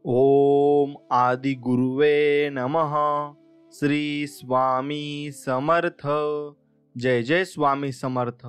ओम आदि गुरुवे नमः। श्री स्वामी समर्थ। जय जय स्वामी समर्थ।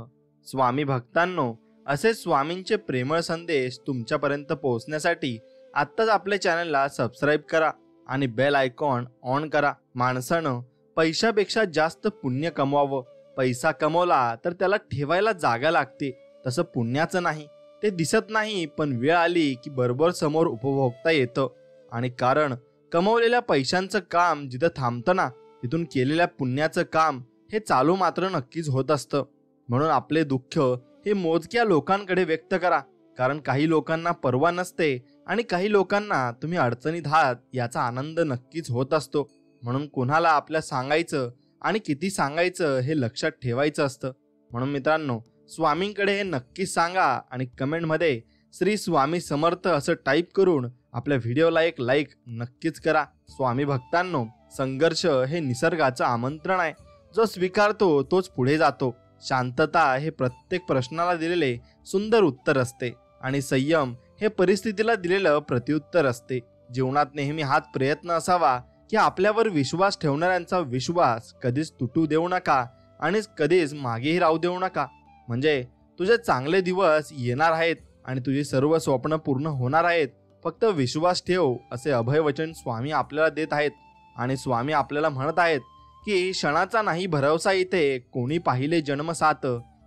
स्वामी भक्तांनो, असे स्वामींचे प्रेमळ संदेश तुमच्यापर्यंत पोहोचण्यासाठी आत्ताच आपल्या चॅनलला सबस्क्राईब करा आणि बेल आयकॉन ऑन करा। माणसानं पैशापेक्षा जास्त पुण्य कमवावं। पैसा कमवला तर त्याला ठेवायला जागा लागते, तसं पुण्याचं नाही। ते दिसत नाही, पण वेळ आली की बरोबर समोर उपभोगता येतं। आणि कारण कमवलेल्या पैशांचं काम जिथं थांबतं ना, तिथून केलेल्या पुण्याचं काम हे चालू मात्र नक्कीच होत असतं। म्हणून आपले दुःख हे मोजक्या लोकांकडे व्यक्त करा, कारण काही लोकांना पर्वा नसते आणि काही लोकांना तुम्ही अडचणीत आहात याचा आनंद नक्कीच होत असतो। म्हणून कोणाला आपल्या सांगायचं आणि किती सांगायचं हे लक्षात ठेवायचं असतं। म्हणून मित्रांनो, स्वामींकडे हे नक्कीच सांगा आणि कमेंटमध्ये श्री स्वामी समर्थ असं टाईप करून आपल्या व्हिडिओला एक लाईक नक्कीच करा। स्वामी भक्तांनो, संघर्ष हे निसर्गाचं आमंत्रण आहे। जो स्वीकारतो तोच पुढे जातो। शांतता हे प्रत्येक प्रश्नाला दिलेले सुंदर उत्तर असते आणि संयम हे परिस्थितीला दिलेलं प्रत्युत्तर असते। जीवनात नेहमी हाच प्रयत्न असावा की आपल्यावर विश्वास ठेवणाऱ्यांचा विश्वास कधीच तुटू देऊ नका आणि कधीच मागेही राहू देऊ नका। म्हणजे तुझे चांगले दिवस येणार आहेत आणि तुझी सर्व स्वप्न पूर्ण होणार आहेत। फक्त विश्वास ठेव, असे अभयवचन स्वामी आपल्याला देत आहेत। आणि स्वामी आपल्याला म्हणत आहेत की क्षणाचा नाही भरवसा इथे, कोणी पाहिले जन्म साथ,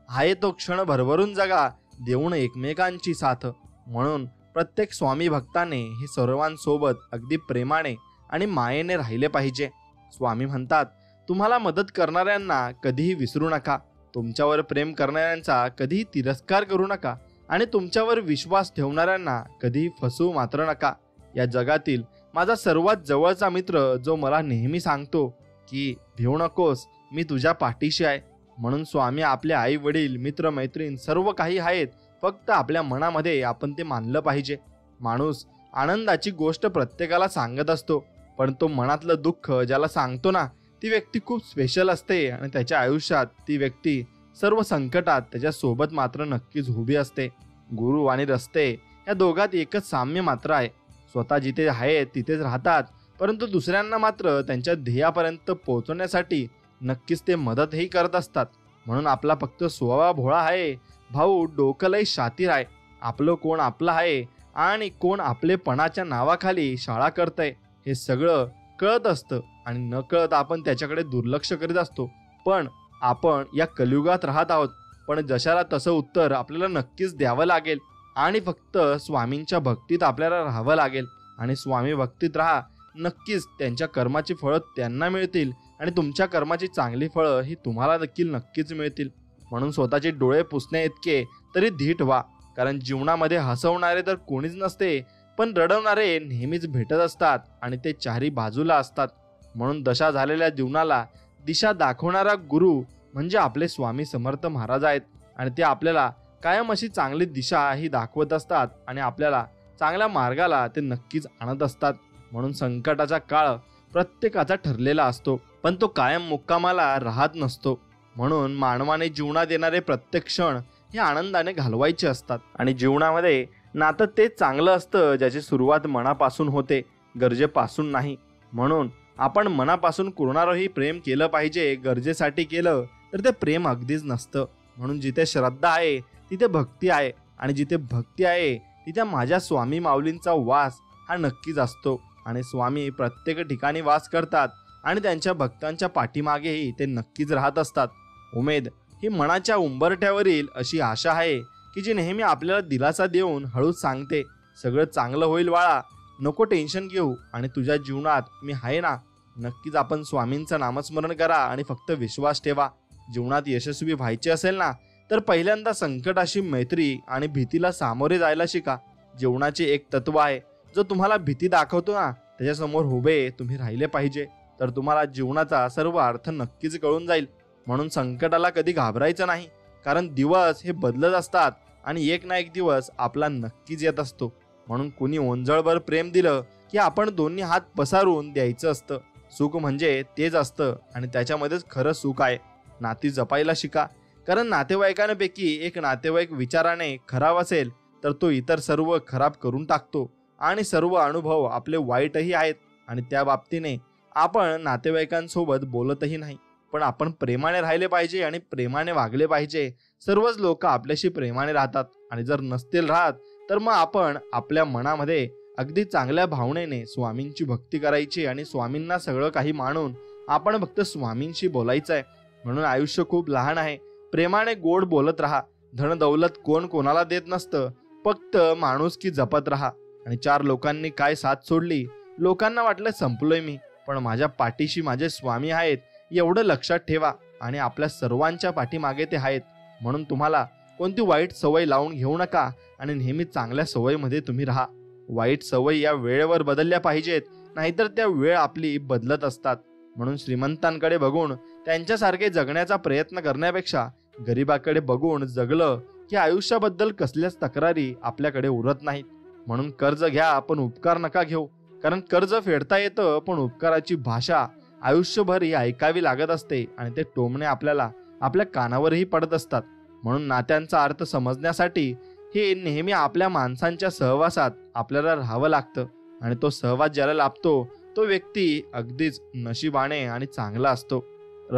आहे तो क्षण भरभरून जगा, देऊन एकमेकांची साथ। म्हणून प्रत्येक स्वामी भक्ताने हे सर्वांसोबत अगदी प्रेमाने आणि मायेने राहिले पाहिजे। स्वामी म्हणतात, तुम्हाला मदत करणाऱ्यांना कधीही विसरू नका, तुमच्यावर प्रेम करणाऱ्यांचा कधीही तिरस्कार करू नका आणि तुमच्यावर विश्वास ठेवणाऱ्यांना कधीही फसवू मात्र नका। या जगातील माझा सर्वात जवळचा मित्र जो मला नेहमी सांगतो की भिवू नकोस, मी तुझ्या पाठीशी आहे। म्हणून स्वामी आपले आई वडील, मित्र मैत्रीण सर्व काही आहेत, फक्त आपल्या मनामध्ये आपण ते मानलं पाहिजे। माणूस आनंदाची गोष्ट प्रत्येकाला सांगत असतो, पण तो मनातलं दुःख ज्याला सांगतो ना, ती व्यक्ती खूप स्पेशल असते आणि त्याच्या आयुष्यात ती व्यक्ती सर्व संकटात त्याच्या सोबत मात्र नक्कीच उभी असते। गुरु आणि रस्ते या दोघात एकच साम्य मात्र आहे। स्वतः जिथे आहेत तिथेच राहतात, परंतु दुसऱ्यांना मात्र त्यांच्या ध्येयापर्यंत पोहोचण्यासाठी नक्कीच ते मदतही करत असतात। म्हणून आपला फक्त स्वभाव भोळा आहे, भाऊ डोकलही शातीर आहे। आपलं कोण आपलं आहे आणि कोण आपलेपणाच्या नावाखाली शाळा करतंय हे सगळं कळत असतं आणि न कळत आपण त्याच्याकडे दुर्लक्ष करीत असतो। पण आपण या कलियुगात राहत आहोत, पण जशाला तसं उत्तर आपल्याला नक्कीच द्यावं लागेल आणि फक्त स्वामींच्या भक्तीत आपल्याला राहावं लागेल। आणि स्वामी भक्तीत राहा, नक्कीच त्यांच्या कर्माची फळं त्यांना मिळतील आणि तुमच्या कर्माची चांगली फळं ही तुम्हाला देखील नक्कीच मिळतील। म्हणून स्वतःचे डोळे पुसण्या इतके तरी धीट व्हा, कारण जीवनामध्ये हसवणारे तर कोणीच नसते, पण रडवणारे नेहमीच भेटत असतात आणि ते चारी बाजूला असतात। म्हणून दशा झालेल्या जीवनाला दिशा दाखवणारा गुरु म्हणजे आपले स्वामी समर्थ महाराज आहेत आणि ते आपल्याला कायम अशी चांगली दिशा ही दाखवत असतात आणि आपल्याला चांगल्या मार्गाला ते नक्कीच आणत असतात। म्हणून संकटाचा काळ प्रत्येकाचा ठरलेला असतो, पण तो कायम मुक्कामाला राहत नसतो। म्हणून मानवाने जीवनात येणारे प्रत्येक क्षण हे आनंदाने घालवायचे असतात आणि जीवनामध्ये नातं ते चांगलं असतं ज्याची सुरुवात मनापासून होते, गरजेपासून नाही। म्हणून आपण मनापासून कोणावरही प्रेम केलं पाहिजे, गरजेसाठी केलं तर ते प्रेम अगदीच नसतं। म्हणून जिथे श्रद्धा आहे तिथे भक्ती आहे आणि जिथे भक्ती आहे तिथे माझ्या स्वामी माऊलींचा वास हा नक्कीच असतो। आणि स्वामी प्रत्येक ठिकाणी वास करतात आणि त्यांच्या भक्तांच्या पाठीमागेही ते नक्कीच राहत असतात। उमेद ही मनाच्या उंबरठ्यावरील अशी आशा आहे की जी नेहमी आपल्याला दिलासा देऊन हळूच सांगते, सगळं चांगलं होईल बाळा, नको टेन्शन घेऊ आणि तुझ्या जीवनात मी आहे ना। नक्कीच आपण स्वामींचं नामस्मरण करा आणि फक्त विश्वास ठेवा। जीवनात यशस्वी व्हायचे असेल ना, तर पहिल्यांदा संकटाशी मैत्री आणि भीतीला सामोरे जायला शिका। जीवनाचे एक तत्व आहे, जो तुम्हाला भीती दाखवतो ना, त्याच्यासमोर उभे तुम्ही राहिले पाहिजे, तर तुम्हाला जीवनाचा सर्व अर्थ नक्कीच कळून जाईल। म्हणून संकटाला कधी घाबरायचं नाही, कारण दिवस हे बदलत असतात आणि एक ना एक दिवस आपला नक्कीच येत असतो। म्हणून कुणी ओंजळभर प्रेम दिलं की आपण दोन्ही हात पसारून द्यायचं असतं। सुख म्हणजे तेच असतं आणि त्याच्यामध्येच खरं सुख आहे। नाती जपायला शिका, कारण नातेवाईकांपैकी एक नातेवाईक विचाराने खराब असेल तर तो इतर सर्व खराब करून टाकतो आणि सर्व अनुभव आपले वाईटही आहेत आणि त्या बाबतीने आपण नातेवाईकांसोबत बोलतही नाही. पण आपण प्रेमाने राहिले पाहिजे आणि प्रेमाने वागले पाहिजे. सर्वच लोक आपल्याशी प्रेमाने राहतात आणि जर नसतील राहत तर मग आपण आपल्या मनामध्ये अगदी चांगल्या भावनेने स्वामींची भक्ती करायची आणि स्वामींना सगळं काही मानून आपण फक्त स्वामींशी बोलायचं आहे. म्हणून आयुष्य खूप लहान आहे. प्रेमाने गोड बोलत राहा. धन दौलत कोण कोणाला देत नसतं, फक्त माणुसकी जपत राहा. आणि 4 लोकांनी काय साथ सोडली, लोकांना वाटलं संपलोय मी, पण माझ्या पाठीशी माझे स्वामी आहेत एवढं लक्षात ठेवा. आणि आपल्या सर्वांच्या पाठीमागे ते आहेत. म्हणून तुम्हाला कोणती वाईट सवय लावून घेऊ नका आणि नेहमी चांगल्या सवयीमध्ये तुम्ही राहा. वाईट सवयी या वेळेवर बदलल्या पाहिजेत, नाहीतर त्या वेळ आपली बदलत असतात. म्हणून श्रीमंतांकडे बघून त्यांच्यासारखे जगण्याचा प्रयत्न करण्यापेक्षा गरिबाकडे बघून जगलं की आयुष्याबद्दल कसल्याच तक्रारी आपल्याकडे उरत नाहीत. म्हणून कर्ज घ्या पण उपकार नका घेऊ, कारण कर्ज फेडता येतं पण उपकाराची भाषा आयुष्यभर ही ऐकावी लागत असते आणि ते टोमणे आपल्याला आपल्या कानावरही पडत असतात. म्हणून नात्यांचा अर्थ समजण्यासाठी हे नेहमी आपल्या माणसांच्या सहवासात आपल्याला राहावं लागतं आणि तो सहवास ज्याला लाभतो तो व्यक्ती अगदीच नशिबाने आणि चांगला असतो.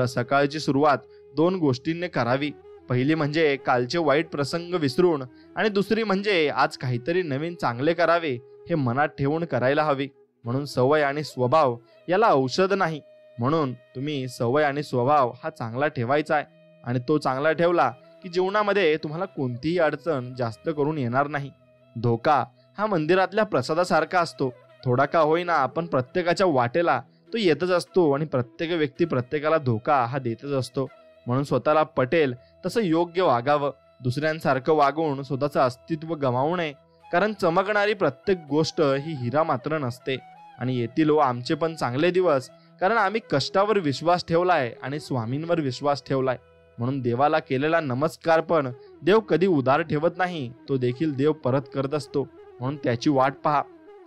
सकाळची सुरुवात 2 गोष्टींनी करावी. पहिली म्हणजे कालचे वाईट प्रसंग विसरून आणि दुसरी म्हणजे आज काहीतरी नवीन चांगले करावे हे मनात ठेवून करायला हवी. म्हणून सवय आणि स्वभाव याला औषध नाही. म्हणून तुम्ही सवय आणि स्वभाव हा चांगला ठेवायचा आहे आणि तो चांगला ठेवला की जीवनामध्ये तुम्हाला कोणतीही अडचण जास्त करून येणार नाही. धोका हा मंदिरातल्या प्रसादासारखा असतो. थोडा का होईना आपण प्रत्येकाच्या वाटेला तो येतच असतो आणि प्रत्येक व्यक्ती प्रत्येकाला धोका हा देतच असतो. म्हणून स्वतःला पटेल तसं योग्य वागावं. दुसऱ्यांसारखं वागून स्वतःचं अस्तित्व गमावू नये, कारण चमकणारी प्रत्येक गोष्ट ही हिरा मात्र नसते. आणि येतील हो आमचे पण चांगले दिवस, कारण आम्ही कष्टावर विश्वास ठेवलाय आणि स्वामींवर विश्वास ठेवलाय. म्हणून देवाला केलेला नमस्कार पण देव कधी उधार ठेवत नाही, तो देखील देव परत करत असतो. म्हणून त्याची वाट पहा.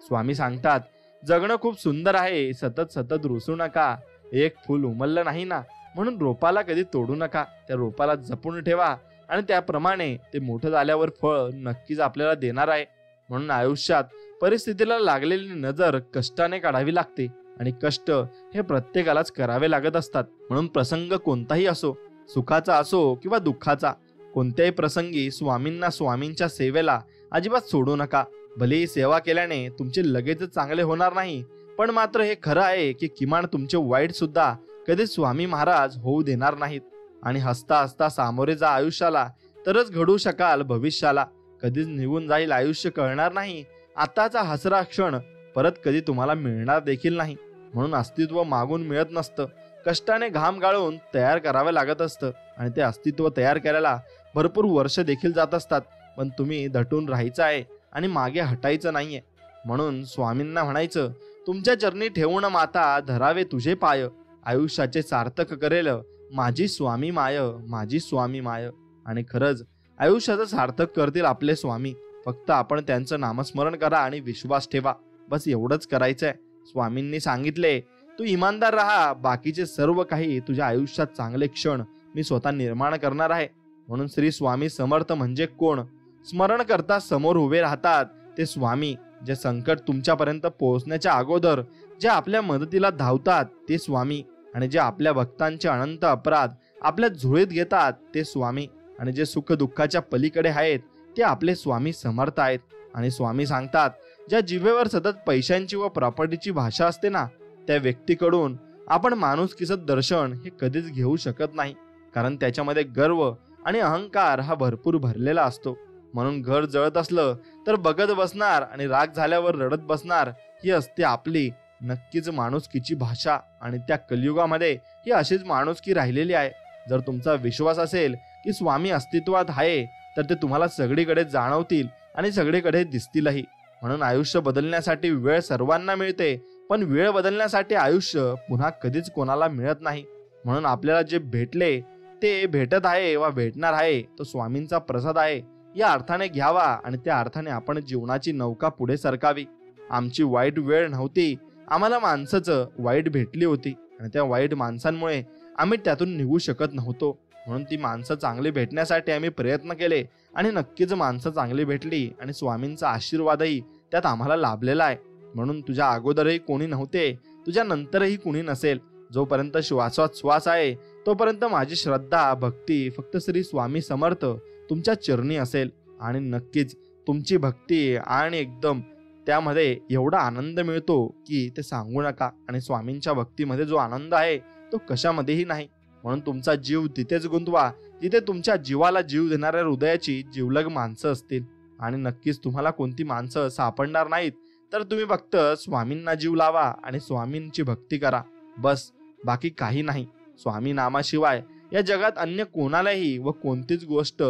स्वामी सांगतात, जगणं खूप सुंदर आहे, सतत सतत रुसू नका. एक फूल उमललं नाही ना म्हणून रोपाला कधी तोडू नका. त्या रोपाला जपून ठेवा आणि त्याप्रमाणे ते मोठं झाल्यावर फळ नक्कीच आपल्याला देणार आहे. म्हणून आयुष्यात परिस्थितीला लागलेली नजर कष्टाने काढावी लागते आणि कष्ट हे प्रत्येकालाच करावे लागत असतात. म्हणून प्रसंग कोणताही असो, सुखाचा असो किंवा दुःखाचा, कोणत्याही प्रसंगी स्वामींना स्वामींच्या सेवेला अजिबात सोडू नका. भलेही सेवा केल्याने तुमचे लगेच चांगले होणार नाही, पण मात्र हे खरं आहे की किमान तुमचे वाईट सुद्धा कधी स्वामी महाराज होऊ देणार नाहीत. आणि हसता हसता सामोरे जा आयुष्याला, तरच घडू शकाल भविष्याला. कधीच निघून जाईल आयुष्य कळणार नाही. आताचा हसरा क्षण परत कधी तुम्हाला मिळणार देखील नाही. म्हणून अस्तित्व मागून मिळत नसतं, कष्टाने घाम गाळून तयार करावं लागत असतं आणि ते अस्तित्व तयार करायला भरपूर वर्ष देखील जात असतात. पण तुम्ही दटून राहायचं आहे आणि मागे हटायचं नाहीये. म्हणून स्वामींना म्हणायचं, तुमच्या चरणी ठेवून माता धरावे तुझे पाय, आयुष्याचे सार्थक करेल माझी स्वामी माय, माझी स्वामी माय. आणि खरंच आयुष्याचं सार्थक करतील आपले स्वामी. फक्त आपण त्यांचं नामस्मरण करा आणि विश्वास ठेवा, बस एवढंच करायचंय. स्वामींनी सांगितले, तू इमानदार राहा, बाकीचे सर्व काही तुझ्या आयुष्यात चांगले क्षण मी स्वतः निर्माण करणार आहे. म्हणून श्री स्वामी समर्थ म्हणजे कोण? स्मरण करता समोर उभे राहतात ते स्वामी. जे संकट तुमच्यापर्यंत पोहोचण्याच्या अगोदर जे आपल्या मदतीला धावतात ते स्वामी. आणि जे आपल्या भक्तांचे अनंत अपराध आपल्या झुळीत घेतात ते स्वामी. आणि जे सुख दुःखाच्या पलीकडे आहेत ते आपले स्वामी समर्थ आहेत. आणि स्वामी सांगतात, ज्या जिभेवर सतत पैशांची व प्रॉपर्टीची भाषा असते ना, त्या व्यक्तीकडून आपण माणुसकीचं दर्शन हे कधीच घेऊ शकत नाही, कारण त्याच्यामध्ये गर्व आणि अहंकार हा भरपूर भरलेला असतो. म्हणून घर जळत असलं तर बघत बसणार आणि राग झाल्यावर रडत बसणार, ही असते आपली नक्कीच माणुसकीची भाषा. आणि त्या कलियुगामध्ये ही अशीच माणुसकी राहिलेली आहे. जर तुमचा विश्वास असेल की स्वामी अस्तित्वात आहे तर ते तुम्हाला सगळीकडे जाणवतील आणि सगळीकडे दिसतीलही. म्हणून आयुष्य बदलण्यासाठी वेळ सर्वांना मिळते, पण वेळ बदलण्यासाठी आयुष्य पुन्हा कधीच कोणाला मिळत नाही. म्हणून आपल्याला जे भेटले ते भेटत आहे वा भेटणार आहे तो स्वामींचा प्रसाद आहे, या अर्थाने घ्यावा आणि त्या अर्थाने आपण जीवनाची नौका पुढे सरकावी. आमची वाईट वेळ नव्हती, आम्हाला माणसाचं वाईट भेटली होती आणि त्या वाईट माणसांमुळे आम्ही त्यातून निघू शकत नव्हतो. म्हणून ती माणसं चांगली भेटण्यासाठी आम्ही प्रयत्न केले आणि नक्कीच माणसं चांगली भेटली आणि स्वामींचा आशीर्वादही त्यात आम्हाला लाभलेला आहे. म्हणून तुझ्या अगोदरही कोणी नव्हते, तुझ्या नंतरही कुणी नसेल. जोपर्यंत श्वासात श्वास आहे तोपर्यंत माझी श्रद्धा भक्ती फक्त श्री स्वामी समर्थ तुमच्या चरणी असेल. आणि नक्कीच तुमची भक्ती आणि एकदम त्यामध्ये एवढा आनंद मिळतो की ते सांगू नका. आणि स्वामींच्या भक्तीमध्ये जो आनंद आहे तो कशामध्येही नाही. म्हणून तुमचा जीव तिथेच गुंतवा जिथे तुमच्या जीवाला जीव देणाऱ्या हृदयाची जीवलग माणसं असतील. आणि नक्कीच तुम्हाला कोणती माणसं सापडणार नाहीत, तर तुम्ही फक्त स्वामींना जीव लावा आणि स्वामींची भक्ती करा, बस. बाकी काही नाही. स्वामी नामाशिवाय या जगात अन्य कोणालाही व कोणतीच गोष्ट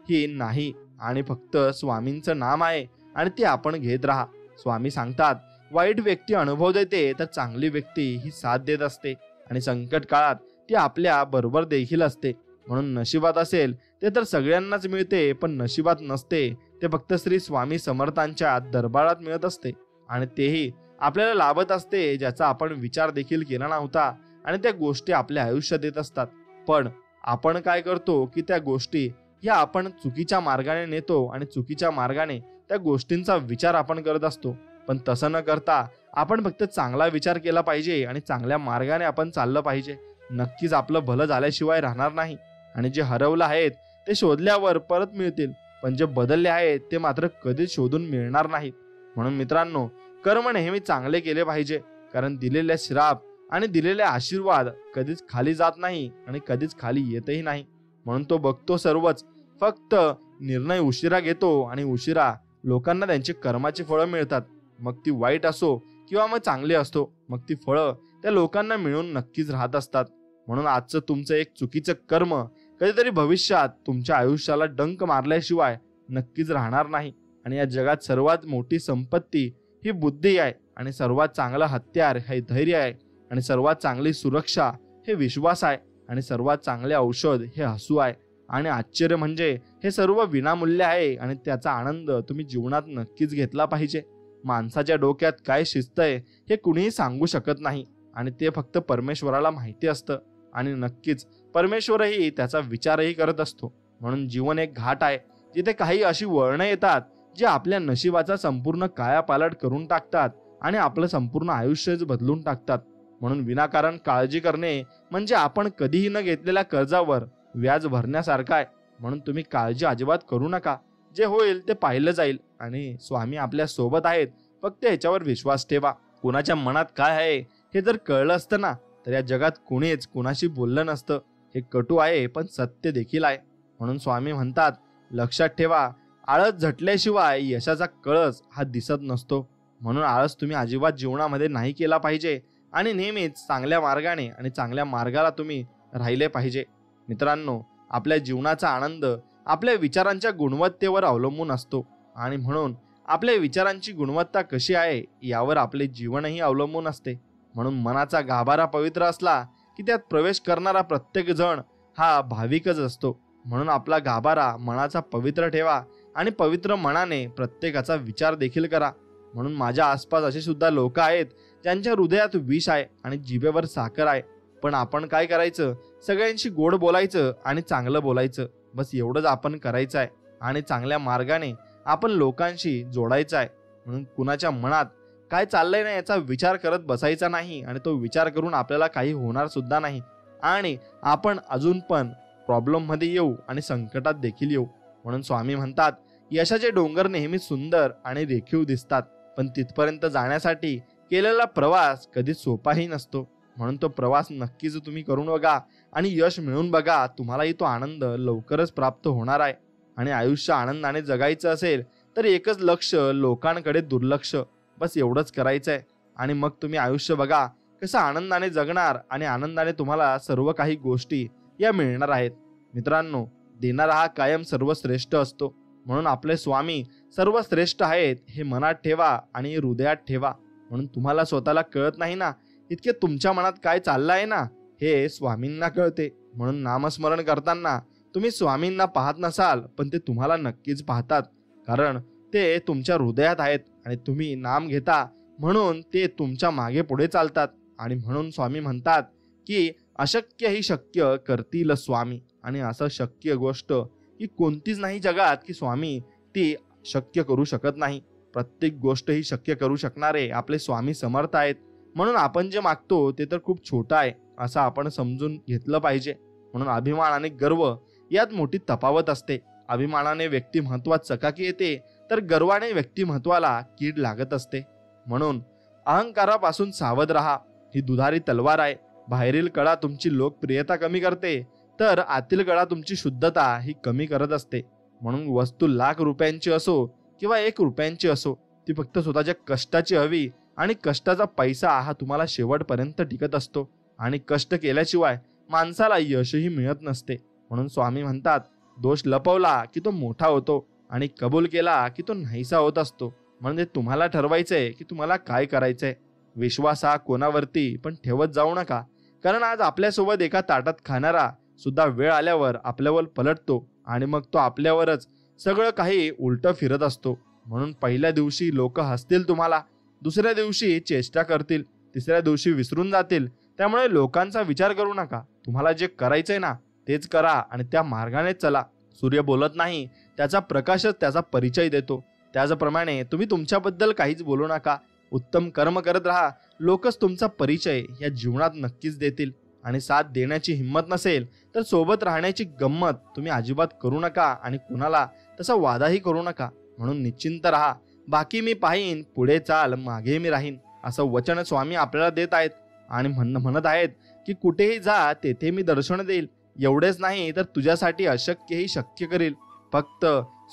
ही नाही. आणि फक्त स्वामींचं नाम आहे आणि ते आपण घेत राहा. स्वामी सांगतात, वाईट व्यक्ती अनुभव देते तर चांगली व्यक्ती ही साथ देत असते. आणि संकट काळात ती आपल्या बरोबर देखील असते. म्हणून नशिबात असेल ते तर सगळ्यांनाच मिळते, पण नशिबात नसते ते फक्त श्री स्वामी समर्थांच्या दरबारात मिळत असते. आणि तेही आपल्याला लाभत असते ज्याचा आपण विचार देखील केला नव्हता. आणि त्या गोष्टी आपल्या आयुष्यात येत असतात. पण आपण काय करतो की त्या गोष्टी या आपण चुकीच्या मार्गाने नेतो आणि चुकीच्या मार्गाने त्या गोष्टींचा विचार आपण करत असतो. पण तसं न करता आपण फक्त चांगला विचार केला पाहिजे आणि चांगल्या मार्गाने आपण चाललं पाहिजे. नक्कीच आपलं भलं झाल्याशिवाय राहणार नाही. आणि जे हरवलं आहेत ते शोधल्यावर परत मिळतील, पण जे बदलले आहेत ते मात्र कधीच शोधून मिळणार नाहीत. म्हणून मित्रांनो, कर्म नेहमी चांगले केले पाहिजे, कारण दिलेले श्राप आणि दिलेले आशीर्वाद कधीच खाली जात नाही आणि कधीच खाली येतही नाही. म्हणून तो बघतो सर्वच, फक्त निर्णय उशिरा घेतो आणि उशिरा लोकांना त्यांची कर्माची फळं मिळतात. मग ती वाईट असो किंवा मग चांगली असतो, मग ती फळं त्या लोकांना मिळून नक्कीच राहत असतात. म्हणून आजचं तुमचं एक चुकीचं कर्म कधीतरी भविष्यात तुमच्या आयुष्याला डंक मारल्याशिवाय नक्कीच राहणार नाही. आणि या जगात सर्वात मोठी संपत्ती ही बुद्धी आहे, आणि सर्वात चांगलं हत्यार हे धैर्य आहे, आणि सर्वात चांगली सुरक्षा हे विश्वास आहे, आणि सर्वात चांगले औषध हे हसू आहे. आणि आश्चर्य म्हणजे हे सर्व विनामूल्य आहे आणि त्याचा आनंद तुम्ही जीवनात नक्कीच घेतला पाहिजे. माणसाच्या डोक्यात काय शिस्त आहे हे कुणीही सांगू शकत नाही, आणि ते फक्त परमेश्वराला माहिती असतं. आणि नक्कीच परमेश्वरही त्याचा विचारही करत असतो. म्हणून जीवन एक घाट आहे जिथे काही अशी वळणं येतात जे आपल्या नशिबाचा संपूर्ण कायापालट करून टाकतात आणि आपलं संपूर्ण आयुष्यच बदलून टाकतात. म्हणून विनाकारण काळजी करणे म्हणजे आपण कधीही न घेतलेल्या कर्जावर व्याज भरण्यासारखं आहे. म्हणून तुम्ही काळजी अजिबात करू नका. जे होईल ते पाहिलं जाईल आणि स्वामी आपल्या सोबत आहेत. फक्त ह्याच्यावर विश्वास ठेवा. कोणाच्या मनात काय आहे हे जर कळलं असतं ना, तर या जगात कोणीच कोणाशी बोललं नसतं. हे कटू आहे पण सत्य देखील आहे. म्हणून स्वामी म्हणतात, लक्षात ठेवा, आळस झटल्याशिवाय यशाचा कळस हा दिसत नसतो. म्हणून आळस तुम्ही अजिबात जीवनामध्ये नाही केला पाहिजे आणि नेहमीच चांगल्या मार्गाने आणि चांगल्या मार्गाला तुम्ही राहिले पाहिजे. मित्रांनो, आपल्या जीवनाचा आनंद आपल्या विचारांच्या गुणवत्तेवर अवलंबून असतो. आणि म्हणून आपल्या विचारांची गुणवत्ता कशी आहे यावर आपले जीवनही अवलंबून असते. म्हणून मनाचा गाभारा पवित्र असला की त्यात प्रवेश करणारा प्रत्येक जण हा भाविकच असतो. म्हणून आपला गाभारा मनाचा पवित्र ठेवा आणि पवित्र मनाने प्रत्येकाचा विचार देखील करा. म्हणून माझ्या आसपास असे सुद्धा लोक आहेत ज्यांच्या हृदयात विष आहे आणि जिभेवर साखर आहे. पण आपण काय करायचं, सगळ्यांशी गोड बोलायचं आणि चांगलं बोलायचं, बस एवढंच आपण करायचं आहे. आणि चांगल्या मार्गाने आपण लोकांशी जोडायचं आहे. म्हणून कुणाच्या मनात काय चाललंय ना याचा विचार करत बसायचा नाही, आणि तो विचार करून आपल्याला काही होणार सुद्धा नाही, आणि आपण अजून पण प्रॉब्लेम मध्ये येऊ आणि संकटात देखील येऊ. म्हणून स्वामी म्हणतात, यशाचे डोंगर नेहमी सुंदर आणि रेखीव दिसतात, पण तिथपर्यंत जाण्यासाठी केलेला प्रवास कधी सोपाही नसतो. म्हणून तो प्रवास नक्कीच तुम्ही करून बघा आणि यश मिळवून बघा. तुम्हालाही तो आनंद लवकरच प्राप्त होणार आहे. आणि आयुष्य आनंदाने जगायचं असेल तर एकच लक्ष, लोकांकडे दुर्लक्ष, बस एवढंच करायचं आहे. आणि मग तुम्ही आयुष्य बघा कसं आनंदाने जगणार आणि आनंदाने तुम्हाला सर्व काही गोष्टी या मिळणार आहेत. मित्रांनो, देणारा हा कायम सर्वश्रेष्ठ असतो. म्हणून आपले स्वामी सर्वश्रेष्ठ आहेत हे मनात ठेवा आणि हृदयात ठेवा. म्हणून तुम्हाला स्वतःला कळत नाही ना इतके तुमच्या मनात काय चाललं आहे ना, हे स्वामींना कळते. म्हणून नामस्मरण करताना तुम्ही स्वामींना पाहत नसाल, पण ते तुम्हाला नक्कीच पाहतात, कारण ते तुमच्या हृदयात आहेत आणि तुम्ही नाम घेता म्हणून ते तुमच्या मागे पुढे चालतात. आणि म्हणून स्वामी म्हणतात की अशक्य ही शक्य करतील स्वामी. आणि असं शक्य गोष्ट ही कोणतीच नाही जगात की स्वामी ती शक्य करू शकत नाही. प्रत्येक गोष्ट ही शक्य करू शकणारे आपले स्वामी समर्थ आहेत. म्हणून आपण जे मागतो ते तर खूप छोटं आहे असं आपण समजून घेतलं पाहिजे. म्हणून अभिमान आणि गर्व यात मोठी तफावत असते. अभिमानाने व्यक्तिमत्वात चकाकी येते, तर गर्वाने व्यक्तिमत्वाला कीड लागत असते. म्हणून अहंकारापासून सावध राहा. ही दुधारी तलवार आहे. बाहेरील कळा तुमची लोकप्रियता कमी करते, तर आतील कळा तुमची शुद्धता ही कमी करत असते. म्हणून वस्तू लाख रुपयांची असो किंवा 1 रुपयांची असो, ती फक्त स्वतःच्या कष्टाची हवी. आणि कष्टाचा पैसा हा तुम्हाला शेवटपर्यंत टिकत असतो. आणि कष्ट केल्याशिवाय माणसाला यशही मिळत नसते. म्हणून स्वामी म्हणतात, दोष लपवला की तो मोठा होतो आणि कबूल केला की तो नाहीसा होत असतो. म्हणजे तुम्हाला ठरवायचंय की तुम्हाला काय करायचंय. विश्वास हा कोणावरती पण ठेवत जाऊ नका, कारण आज आपल्यासोबत एका ताटात खाणारा सुद्धा वेळ आल्यावर आपल्यावर पलटतो आणि मग तो आपल्यावरच सगळं काही उलट फिरत असतो. म्हणून पहिल्या दिवशी लोक हसतील तुम्हाला, दुसऱ्या दिवशी चेष्टा करतील, तिसऱ्या दिवशी विसरून जातील. त्यामुळे लोकांचा विचार करू नका. तुम्हाला जे करायचंय ना तेच करा आणि त्या मार्गाने चला. सूर्य बोलत नाही, त्याचा प्रकाशच त्याचा परिचय देतो. त्याचप्रमाणे तुम्ही तुमच्याबद्दल काहीच बोलू नका. उत्तम कर्म करत राहा. लोकच तुमचा परिचय या जीवनात नक्कीच देतील. आणि साथ देण्याची हिंमत नसेल तर सोबत राहण्याची गंमत तुम्ही अजिबात करू नका आणि कुणाला तसा वादाही करू नका. म्हणून निश्चिंत राहा. बाकी मी पाहीन, पुढे चाल, मागे मी राहीन, असं वचन स्वामी आपल्याला देत आहेत. आणि म्हणत आहेत की कुठेही जा तेथे मी दर्शन देईल. एवढेच नाही तर तुझ्यासाठी अशक्यही शक्य करील. फक्त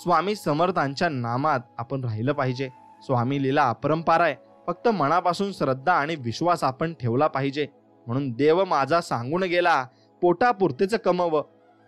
स्वामी समर्थांच्या नामात आपण राहिलं पाहिजे. स्वामी लीला अपरंपार आहे. फक्त मनापासून श्रद्धा आणि विश्वास आपण ठेवला पाहिजे. म्हणून देव माझा सांगून गेला, पोटापुरतेच कमव,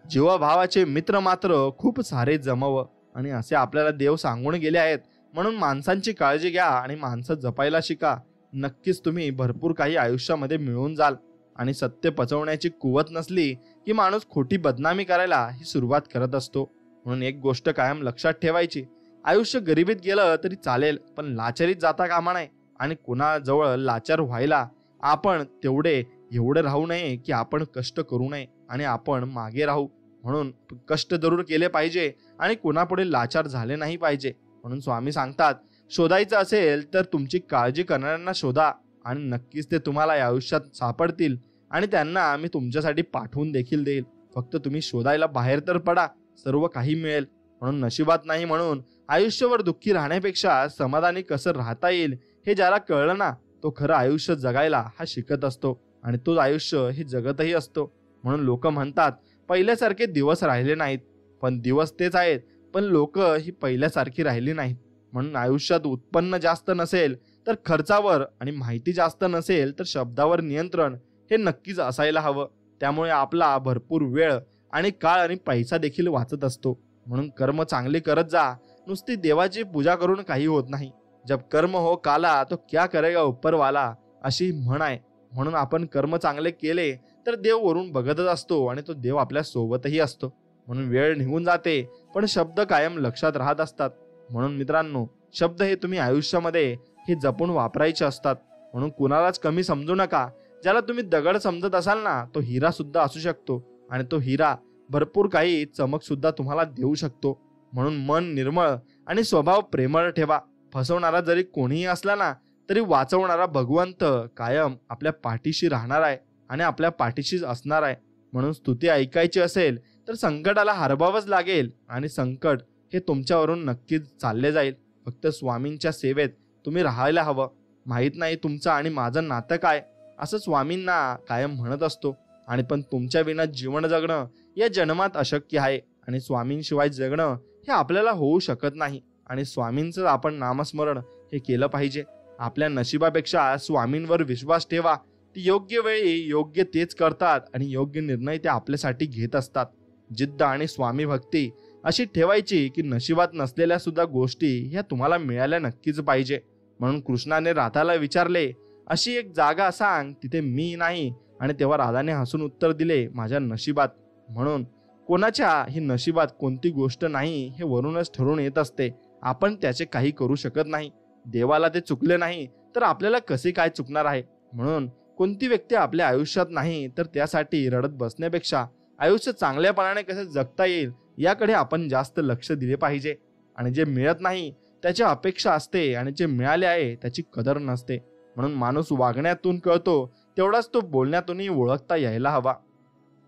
जीवभावाचे मित्र मात्र खूप सारे जमव. आणि असे आपल्याला देव सांगून गेले आहेत. म्हणून माणसांची काळजी घ्या आणि माणसं जपायला शिका. नक्कीच तुम्ही भरपूर काही आयुष्यामध्ये मिळवून जाल. आणि सत्य पचवण्याची कुवत नसली की माणूस खोटी बदनामी करायला ही सुरुवात करत असतो. म्हणून एक गोष्ट कायम लक्षात ठेवायची, आयुष्य गरिबीत गेलं तरी चालेल, पण लाचारीत जाता कामा नये. आणि कुणाजवळ लाचार व्हायला आपण एवढे राहू नये की आपण कष्ट करू नये आणि आपण मागे राहू. म्हणून कष्ट जरूर केले पाहिजे आणि कुणापुढे लाचार झाले नाही पाहिजे. म्हणून स्वामी सांगतात, शोधायचं असेल तर तुमची काळजी करणाऱ्यांना शोधा आणि नक्कीच ते तुम्हाला या आयुष्यात सापडतील आणि त्यांना मी तुमच्यासाठी पाठवून देखील देईल. फक्त तुम्ही शोधायला बाहेर तर पडा, सर्व काही मिळेल. म्हणून नशिबात नाही म्हणून आयुष्यभर दुःखी राहण्यापेक्षा समाधानी कसं राहता येईल हे ज्याला कळलं ना, तो खरं आयुष्य जगायला हा शिकत असतो आणि तोच आयुष्य हे जगतही असतो. म्हणून लोक म्हणतात पहिल्यासारखे दिवस राहिले नाहीत, पण दिवस तेच आहेत, पण लोक ही पहिल्यासारखी राहिली नाहीत. म्हणून आयुष्यात उत्पन्न जास्त नसेल तर खर्चावर आणि माहिती जास्त नसेल तर शब्दावर नियंत्रण हे नक्कीच असायला हवं. त्यामुळे आपला भरपूर वेळ आणि काळ आणि पैसा देखील वाचत असतो. म्हणून कर्म चांगले करत जा. नुसती देवाची पूजा करून काही होत नाही. जब कर्म हो काला तो क्या करेगा ऊपर वाला, अशी म्हण आहे. म्हणून आपण कर्म चांगले केले तर देव वरून बघतच असतो आणि तो देव आपल्या सोबतही असतो. म्हणून वेळ निघून जाते पण शब्द कायम लक्षात राहत असतात. म्हणून मित्रांनो, शब्द हे तुम्ही आयुष्यामध्ये हे जपून वापरायचे असतात. म्हणून कुणालाच कमी समजू नका. ज्याला तुम्ही दगड समजत असाल ना, तो हिरा सुद्धा असू शकतो आणि तो हिरा भरपूर काही चमक सुद्धा तुम्हाला देऊ शकतो. म्हणून मन निर्मळ आणि स्वभाव प्रेमळ ठेवा. फसवणारा जरी कोणीही असला ना, तरी वाचवणारा भगवंत कायम आपल्या पाठीशी राहणार आहे आणि आपल्या पाठीशीच असणार आहे. म्हणून स्तुती ऐकायची असेल तर संकटाला हरवावंच लागेल आणि संकट हे तुमच्यावरून नक्कीच चालले जाईल. फक्त स्वामींच्या सेवेत तुम्ही राहायला हवं. माहीत नाही तुमचं आणि माझं नातं काय, असं स्वामींना कायम म्हणत असतो. आणि पण तुमच्या विना जीवन जगणं या जन्मात अशक्य आहे आणि स्वामींशिवाय जगणं हे आपल्याला होऊ शकत नाही. आणि स्वामींचं आपण नामस्मरण हे केलं पाहिजे. आपल्या नशिबापेक्षा स्वामींवर विश्वास ठेवा. ती योग्य वेळी योग्य तेच करतात आणि योग्य निर्णय ते आपल्यासाठी घेत असतात. जिद्द आणि स्वामी भक्ती अशी ठेवायची की नशिबात नसलेल्या सुद्धा गोष्टी ह्या तुम्हाला मिळाल्या नक्कीच पाहिजे. म्हणून कृष्णाने राधाला विचारले, अशी एक जागा सांग तिथे मी नाही. आणि तेव्हा राधाने हसून उत्तर दिले, माझ्या नशिबात. म्हणून कोणाच्या ही नशिबात कोणती गोष्ट नाही हे वरूनच ठरून येत असते. आपण त्याचे काही करू शकत नाही. देवाला ते चुकले नाही तर आपल्याला कसे काय चुकणार आहे. म्हणून कोणती व्यक्ती आपल्या आयुष्यात नाही तर त्यासाठी रडत बसण्यापेक्षा आयुष्य चांगल्यापणाने कसे जगता येईल याकडे आपण जास्त लक्ष दिले पाहिजे. आणि जे मिळत नाही त्याची अपेक्षा असते आणि जे मिळाले आहे त्याची कदर नसते. म्हणून माणूस वागण्यातून कळतो तेवढाच तो बोलण्यातूनही ओळखता यायला हवा.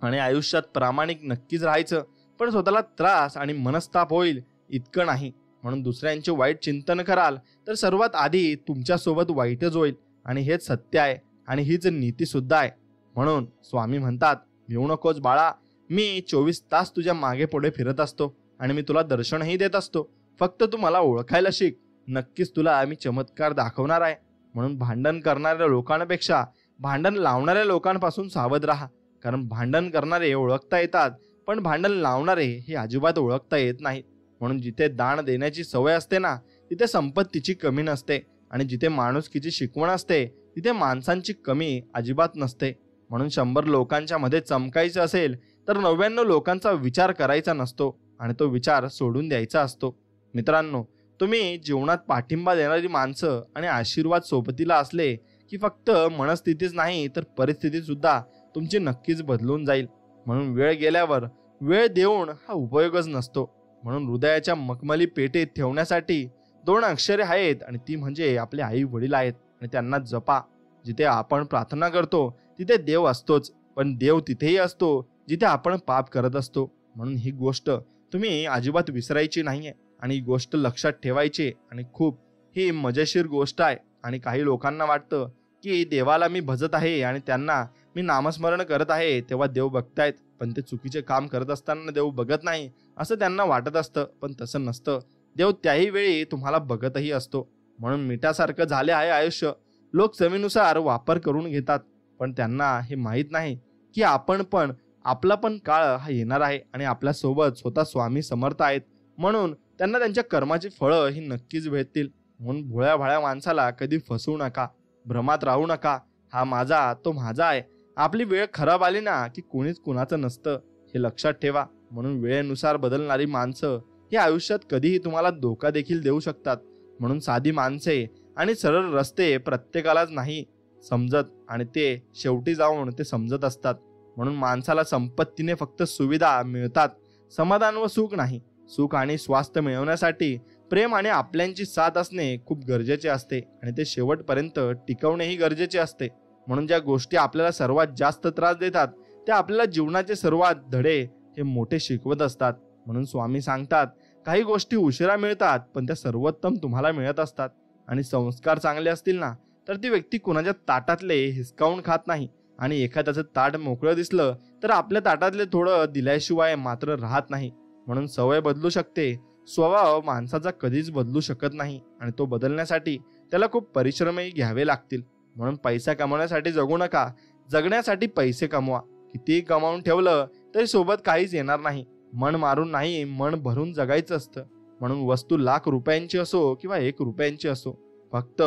आणि आयुष्यात प्रामाणिक नक्कीच राहायचं, पण स्वतःला त्रास आणि मनस्ताप होईल इतकं नाही. म्हणून दुसऱ्यांचे वाईट चिंतन कराल तर सर्वात आधी तुमच्यासोबत वाईटच होईल. आणि हेच सत्य आहे आणि हीच नीती सुद्धा आहे. म्हणून स्वामी म्हणतात, भिवू नकोस बाळा, मी 24 तास तुझ्या मागे पुढे फिरत असतो आणि मी तुला दर्शनही देत असतो. फक्त तू मला ओळखायला शिक. नक्कीच तुला मी चमत्कार दाखवणार आहे. म्हणून भांडण करणाऱ्या लोकांपेक्षा भांडण लावणाऱ्या लोकांपासून सावध राहा. कारण भांडण करणारे ओळखता येतात, पण भांडण लावणारे हे अजिबात ओळखता येत नाहीत. म्हणून जिथे दान देण्याची सवय असते ना, तिथे संपत्तीची कमी नसते. आणि जिथे माणुसकीची शिकवण असते तिथे माणसांची कमी अजिबात नसते. म्हणून 100 लोकांच्या मध्ये चमकायचं असेल तर 99 लोकांचा विचार करायचा नसतो आणि तो विचार सोडून द्यायचा असतो. मित्रांनो, तुम्ही जीवनात पाठिंबा देणारी माणसं आणि आशीर्वाद सोबतीला असले की फक्त मनस्थितीच नाही तर परिस्थिती सुद्धा तुमची नक्कीच बदलून जाईल. म्हणून वेळ गेल्यावर वेळ देऊन हा उपयोगच नसतो. म्हणून हृदयाच्या मखमली पेटीत ठेवण्यासाठी 2 अक्षरे आहेत आणि ती म्हणजे आपले आई वडील आहेत आणि त्यांना जपा. जिथे आपण प्रार्थना करतो तिथे देव असतोच, पण देव तिथेही असतो जिथे आपण पाप करत असतो. म्हणून ही गोष्ट तुम्ही अजिबात विसरायची नाहीये आणि ही गोष्ट लक्षात ठेवायची. आणि खूप ही मजेशीर गोष्ट आहे. आणि काही लोकांना वाटतं की देवाला मी भजत आहे आणि त्यांना मी नामस्मरण करत आहे तेव्हा देव बघतायत, पण ते चुकीचे काम करत असताना देव बघत नाही असं त्यांना वाटत असतं. पण तसं नसतं. देव त्याही वेळी तुम्हाला बघतही असतो. म्हणून मिठासारखं झाले आहे आयुष्य. लोक चवीनुसार वापर करून घेतात, पण त्यांना हे माहीत नाही की आपला पण काळ हा येणार आहे आणि आपल्या सोबत स्वतः स्वामी समर्थ आहेत. म्हणून त्यांना त्यांच्या कर्माची फळं ही नक्कीच भेटतील. म्हणून भोळ्या भाळ्या माणसाला कधी फसवू नका, भ्रमात राहू नका. हा माझा, तो माझा आहे. आपली वेळ खराब आली ना की कोणीच कुणाचं नसतं, हे लक्षात ठेवा. म्हणून वेळेनुसार बदलणारी माणसं हे आयुष्यात कधीही तुम्हाला धोका देखील देऊ शकतात. म्हणून साधी माणसे आणि सरळ रस्ते प्रत्येकालाच नाही समजत आणि ते शेवटी जाऊन ते समजत असतात. म्हणून माणसाला संपत्तीने फक्त सुविधा मिळतात, समाधान व सुख नाही. सुख आणि स्वास्थ्य मिळवण्यासाठी प्रेम आणि आपल्यांची साथ असणे खूप गरजेचे असते आणि ते शेवटपर्यंत टिकवणेही गरजेचे असते. म्हणून ज्या गोष्टी आपल्याला सर्वात जास्त त्रास देतात त्या आपल्याला जीवनाचे सर्वात धडे हे मोठे शिकवत असतात. म्हणून स्वामी सांगतात, काही गोष्टी उशिरा मिळतात पण त्या सर्वोत्तम तुम्हाला मिळत असतात. आणि संस्कार चांगले असतील ना तर ती व्यक्ती कुणाच्या ताटातले हिसकावून खात नाही. आणि एखाद्याचं ताट मोकळं दिसलं तर आपल्या ताटातले थोडं दिल्याशिवाय मात्र राहत नाही. म्हणून सवय बदलू शकते, स्वभाव माणसाचा कधीच बदलू शकत नाही आणि तो बदलण्यासाठी त्याला खूप परिश्रमही घ्यावे लागतील. म्हणून पैसा कमवण्यासाठी जगू नका, जगण्यासाठी पैसे कमवा. कितीही कमावून ठेवलं तरी सोबत काहीच येणार नाही. मन मारून नाही, मन भरून जगायचं असतं. म्हणून वस्तू लाख रुपयांची असो किंवा 1 रुपयांची असो, फक्त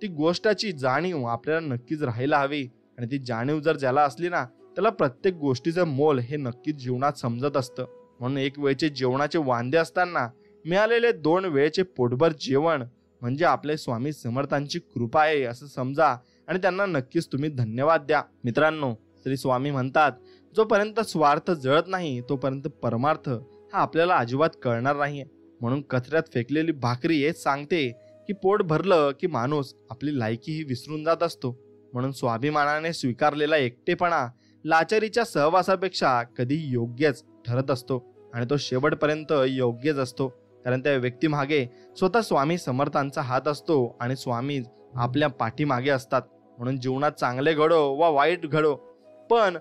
ती गोष्टाची जाणीव आपल्याला नक्कीच राहायला हवी. आणि ती जाणीव जर ज्याला असली ना त्याला प्रत्येक गोष्टीचं मोल हे नक्कीच जीवनात समजत असतं. म्हणून 1 वेळचे जेवणाचे वांदे असताना मिळालेले 2 वेळचे पोटभर जेवण म्हणजे आपले स्वामी समर्थांची कृपा आहे असं समजा आणि त्यांना नक्कीच तुम्ही धन्यवाद द्या. मित्रांनो, श्री स्वामी म्हणतात, जोपर्यंत स्वार्थ जळत नाही तोपर्यंत परमार्थ हा आपल्याला अजिबात कळणार नाहीये. म्हणून कचऱ्यात फेकलेली भाकरी हेच सांगते की पोट भरलं की माणूस आपली लायकीही विसरून जात असतो. म्हणून स्वाभिमानाने स्वीकारलेला एकटेपणा लाचारीच्या सहवासापेक्षा कधी योग्यच ठरत असतो आणि तो शेवटपर्यंत योग्यच असतो. कारण त्या व्यक्तीमागे स्वतः स्वामी समर्थांचा हात असतो आणि स्वामी आपल्या पाठीमागे असतात. म्हणून जीवनात चांगले घडो वा वाईट घडो, पण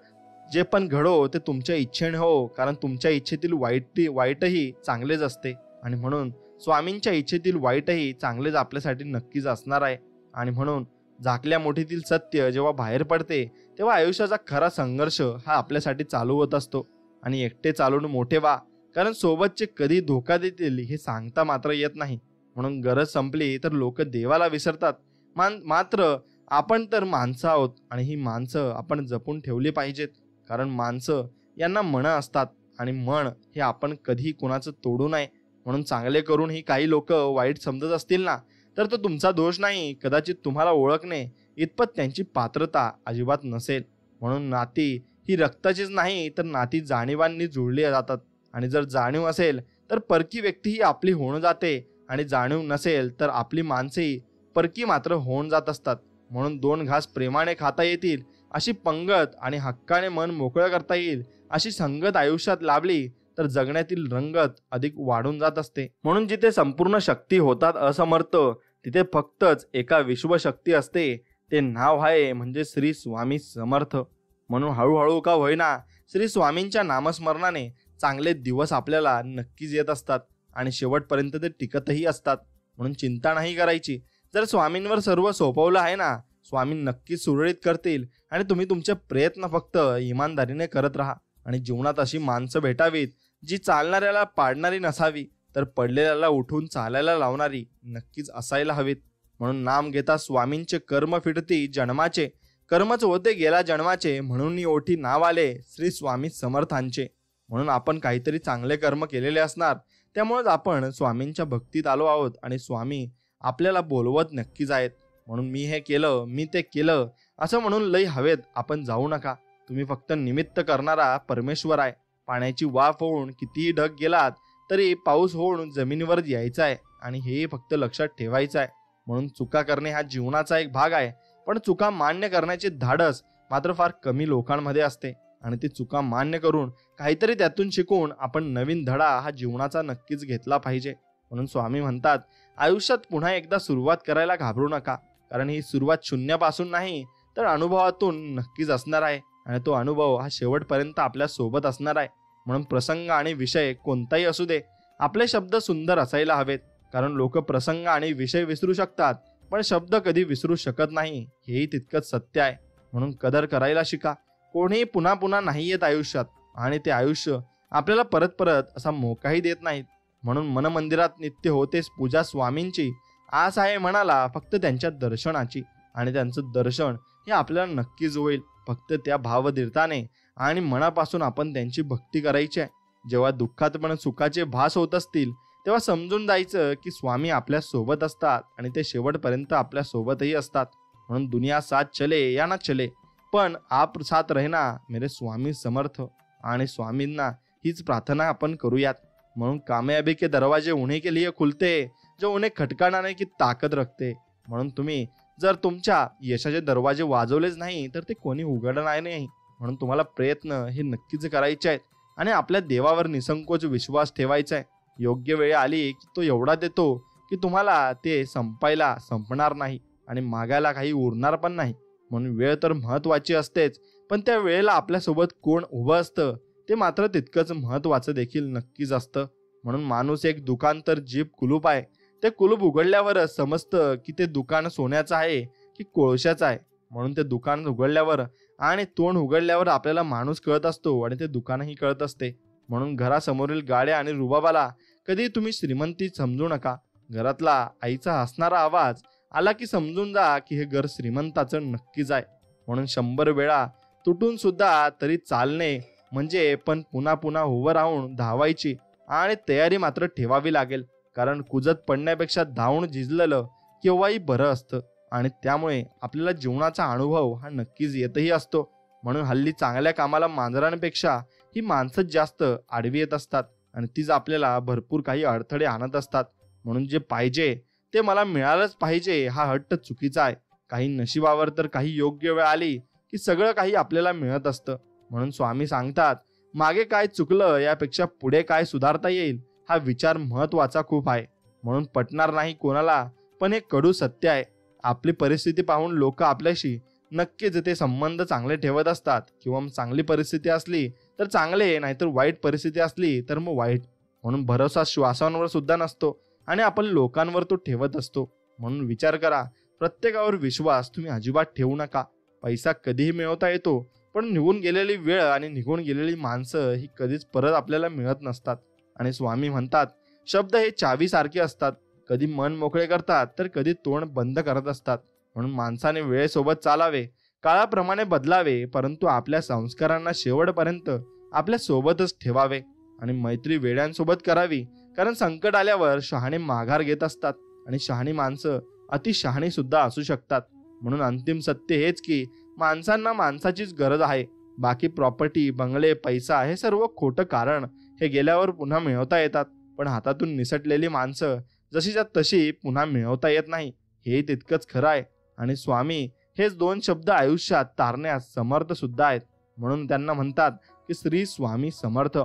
जे पण घडो ते तुमच्या इच्छेने हो, कारण तुमच्या इच्छेतील वाईटही चांगलेच असते. आणि म्हणून स्वामींच्या इच्छेतील वाईटही चांगलेच आपल्यासाठी नक्कीच असणार आहे. आणि म्हणून झाकल्या मोठीतील सत्य जेव्हा बाहेर पडते तेव्हा आयुष्याचा खरा संघर्ष हा आपल्यासाठी चालू होत असतो. आणि एकटे चालून मोठे व्हा, कारण सोबतचे कधी धोका देतील हे सांगता मात्र येत नाही. म्हणून गरज संपली तर लोक देवाला विसरतात, मात्र आपण तर माणसं आहोत आणि ही माणसं आपण जपून ठेवली पाहिजेत. कारण माणसं यांना मन असतात आणि मन हे आपण कधी कोणाचं तोडू नये. म्हणून चांगले करून ही काही लोक वाईट समजत असतील ना तर तो तुमचा दोष नाही, कदाचित तुम्हाला ओळखणे इतपत त्यांची पात्रता अजिबात नसेल. म्हणून नाती ही रक्ताचीच नाही तर नाती जाणीवांनी जुळली जातात. आणि जर जाणीव असेल तर परकी व्यक्ती ही आपली होऊन जाते आणि जाणीव नसेल तर आपली माणसेही परकी मात्र होऊन जात असतात. म्हणून 2 घास प्रेमाने खाता येतील अशी पंगत आणि हक्काने मन मोकळं करता येईल अशी संगत आयुष्यात लाभली तर जगण्यातील रंगत अधिक वाढून जात असते. म्हणून जिथे संपूर्ण शक्ती होतात असमर्थ, तिथे फक्तच एका विश्वशक्ती असते. ते नाव आहे म्हणजे श्री स्वामी समर्थ. म्हणून हळूहळू का होईना श्री स्वामींच्या नामस्मरणाने चांगले दिवस आपल्याला नक्कीच येत असतात आणि शेवटपर्यंत ते टिकतही असतात. म्हणून चिंता नाही करायची. जर स्वामींवर सर्व सोपवलं आहे ना, स्वामी नक्कीच सुरळीत करतील आणि तुम्ही तुमचे प्रयत्न फक्त इमानदारीने करत राहा. आणि जीवनात अशी माणसं भेटावीत जी चालणाऱ्याला पाडणारी नसावी तर पडलेल्याला उठून चालायला लावणारी नक्कीच असायला हवीत. म्हणून नाम घेता स्वामींचे कर्म फिटती जन्माचे, कर्मच होते गेला जन्माचे, म्हणून ओठी नाव आले श्री स्वामी समर्थांचे. म्हणून आपण काहीतरी चांगले कर्म केलेले असणार, त्यामुळेच आपण स्वामींच्या भक्तीत आलो आहोत आणि स्वामी आपल्याला बोलवत नक्कीच आहेत. म्हणून मी हे केलं, मी ते केलं असं म्हणून लई हवेत आपण जाऊ नका. तुम्ही फक्त निमित्त करणारा परमेश्वर आहे. पाण्याची वाफ होऊन कितीही ढग गेलात तरी पाऊस होऊन जमिनीवर यायचा आहे आणि हे फक्त लक्षात ठेवायचं आहे. म्हणून चुका करणे हा जीवनाचा एक भाग आहे, पण चुका मान्य करण्याचे धाडस मात्र फार कमी लोकांमध्ये असते. आणि ती चुका मान्य करून काहीतरी त्यातून शिकून आपण नवीन धडा हा जीवनाचा नक्कीच घेतला पाहिजे. म्हणून स्वामी म्हणतात, आयुष्यात पुन्हा एकदा सुरुवात करायला घाबरू नका, कारण ही सुरुवात शून्यापासून नाही तर अनुभवातून नक्कीच असणार आहे आणि तो अनुभव हा शेवटपर्यंत आपल्या सोबत असणार आहे. म्हणून प्रसंग आणि विषय कोणताही असू दे, आपले शब्द सुंदर असायला हवेत, कारण लोक प्रसंग आणि विषय विसरू शकतात पण शब्द कधी विसरू शकत नाही, हेही तितकंच सत्य आहे. म्हणून कदर करायला शिका. कोणीही पुन्हा पुन्हा नाही येत आयुष्यात आणि ते आयुष्य आपल्याला परत परत असा मोकाही देत नाहीत. म्हणून मनमंदिरात नित्य होतेच पूजा स्वामींची, आस आहे मनाला फक्त त्यांच्या दर्शनाची आणि त्यांचं दर्शन हे आपल्याला नक्कीच होईल. फक्त त्या भावधीरताने आणि मनापासून आपण त्यांची भक्ती करायची आहे. जेव्हा दुःखात पण सुखाचे भास होत असतील तेव्हा समजून जायचं की स्वामी आपल्या सोबत असतात आणि ते शेवटपर्यंत आपल्या सोबतही असतात. म्हणून दुनिया साथ चले या ना चले, पण आप साथ रहना मेरे स्वामी समर्थ. आणि स्वामींना हीच प्रार्थना आपण करूयात. म्हणून कामयाबी के दरवाजे उन्हीं के लिए खुलते जो उन्हें खटकाने की ताकद रखते. म्हणून तुम्ही जर तुमच्या यशाचे दरवाजे वाजवलेच नाही तर ते कोणी उघडणार नाही. म्हणून तुम्हाला प्रयत्न हे नक्कीच करायचे आहेत आणि आपल्या देवावर निसंकोच विश्वास ठेवायचा आहे. योग्य वेळ आली की तो एवढा देतो की तुम्हाला ते संपणार नाही आणि मागायला काही उरणार पण नाही. म्हणून वेळ तर महत्वाची असतेच, पण त्या वेळेला आपल्यासोबत कोण उभं असतं ते मात्र तितकंच महत्वाचं देखील नक्कीच असतं. म्हणून माणूस एक दुकान तर जीभ कुलूप आहे. ते कुलूप उघडल्यावरच समजतं की ते दुकान सोन्याचं आहे की कोळशाचं आहे. म्हणून ते दुकान उघडल्यावर आणि तोंड उघडल्यावर आपल्याला माणूस कळत असतो आणि ते दुकानही कळत असते. म्हणून घरासमोरील गाड्या आणि रुबाबाला कधी तुम्ही श्रीमंती समजू नका. घरातला आईचा हसणारा आवाज आला की समजून जा की हे घर श्रीमंताचं नक्कीच आहे. म्हणून 100 वेळा तुटून सुद्धा तरी चालणे म्हणजे पण पुन्हा पुन्हा उभं राहून धावायची आणि तयारी मात्र ठेवावी लागेल, कारण कुजत पडण्यापेक्षा धावून झिजलेलं केव्हाही बरं असतं. आणि त्यामुळे आपल्याला जीवनाचा अनुभव हा नक्कीच येतही असतो. म्हणून हल्ली चांगल्या कामाला मांजरांपेक्षा ही माणसंच जास्त आडवी येत असतात आणि तीच आपल्याला भरपूर काही अडथळे आणत असतात. म्हणून जे पाहिजे ते मला मिळालंच पाहिजे हा हट्ट चुकीचा आहे. काही नशिबावर तर काही योग्य वेळ आली की सगळं काही आपल्याला मिळत असतं. म्हणून स्वामी सांगतात, मागे काय चुकलं यापेक्षा पुढे काय सुधारता येईल हा विचार महत्वाचा खूप आहे. म्हणून पटणार नाही कोणाला, पण हे कडू सत्य आहे. आपली परिस्थिती पाहून लोक आपल्याशी नक्कीच ते संबंध चांगले ठेवत असतात, किंवा चांगली परिस्थिती असली तर चांगले, नाहीतर वाईट परिस्थिती असली तर मग वाईट. म्हणून भरोसा श्वासांवर सुद्धा नसतो आणि आपण लोकांवर तो ठेवत असतो. म्हणून विचार करा, प्रत्येकावर विश्वास तुम्ही अजिबात ठेवू नका. पैसा कधीही मिळवता येतो, पण निघून गेलेली वेळ आणि निघून गेलेली माणसं ही कधीच परत आपल्याला मिळत नसतात. आणि स्वामी म्हणतात, शब्द हे चावीसारखे असतात, कधी मन मोकळे करतात तर कधी तोंड बंद करत असतात. म्हणून माणसाने वेळेसोबत चालावे, काळाप्रमाणे बदलावे, परंतु आपल्या संस्कारांना शेवटपर्यंत आपल्या सोबतच ठेवावे. आणि मैत्री वेड्यांसोबत करावी, कारण संकट आल्यावर शहाणे माघार घेत असतात आणि शहाणी माणसं अतिशहाणी सुद्धा असू शकतात. म्हणून अंतिम सत्य हेच की माणसांना माणसाचीच गरज आहे. बाकी प्रॉपर्टी, बंगले, पैसा हे सर्व खोटं, कारण हे गेल्यावर पुन्हा मिळवता येतात, पण हातातून निसटलेली माणसं जशीच्या तशी पुन्हा मिळवता येत नाही, हे तितकंच खरं आहे. आणि स्वामी हेच दोन शब्द आयुष्यात तारण्यास समर्थ सुद्धा आहेत. म्हणून त्यांना म्हणतात की श्री स्वामी समर्थ.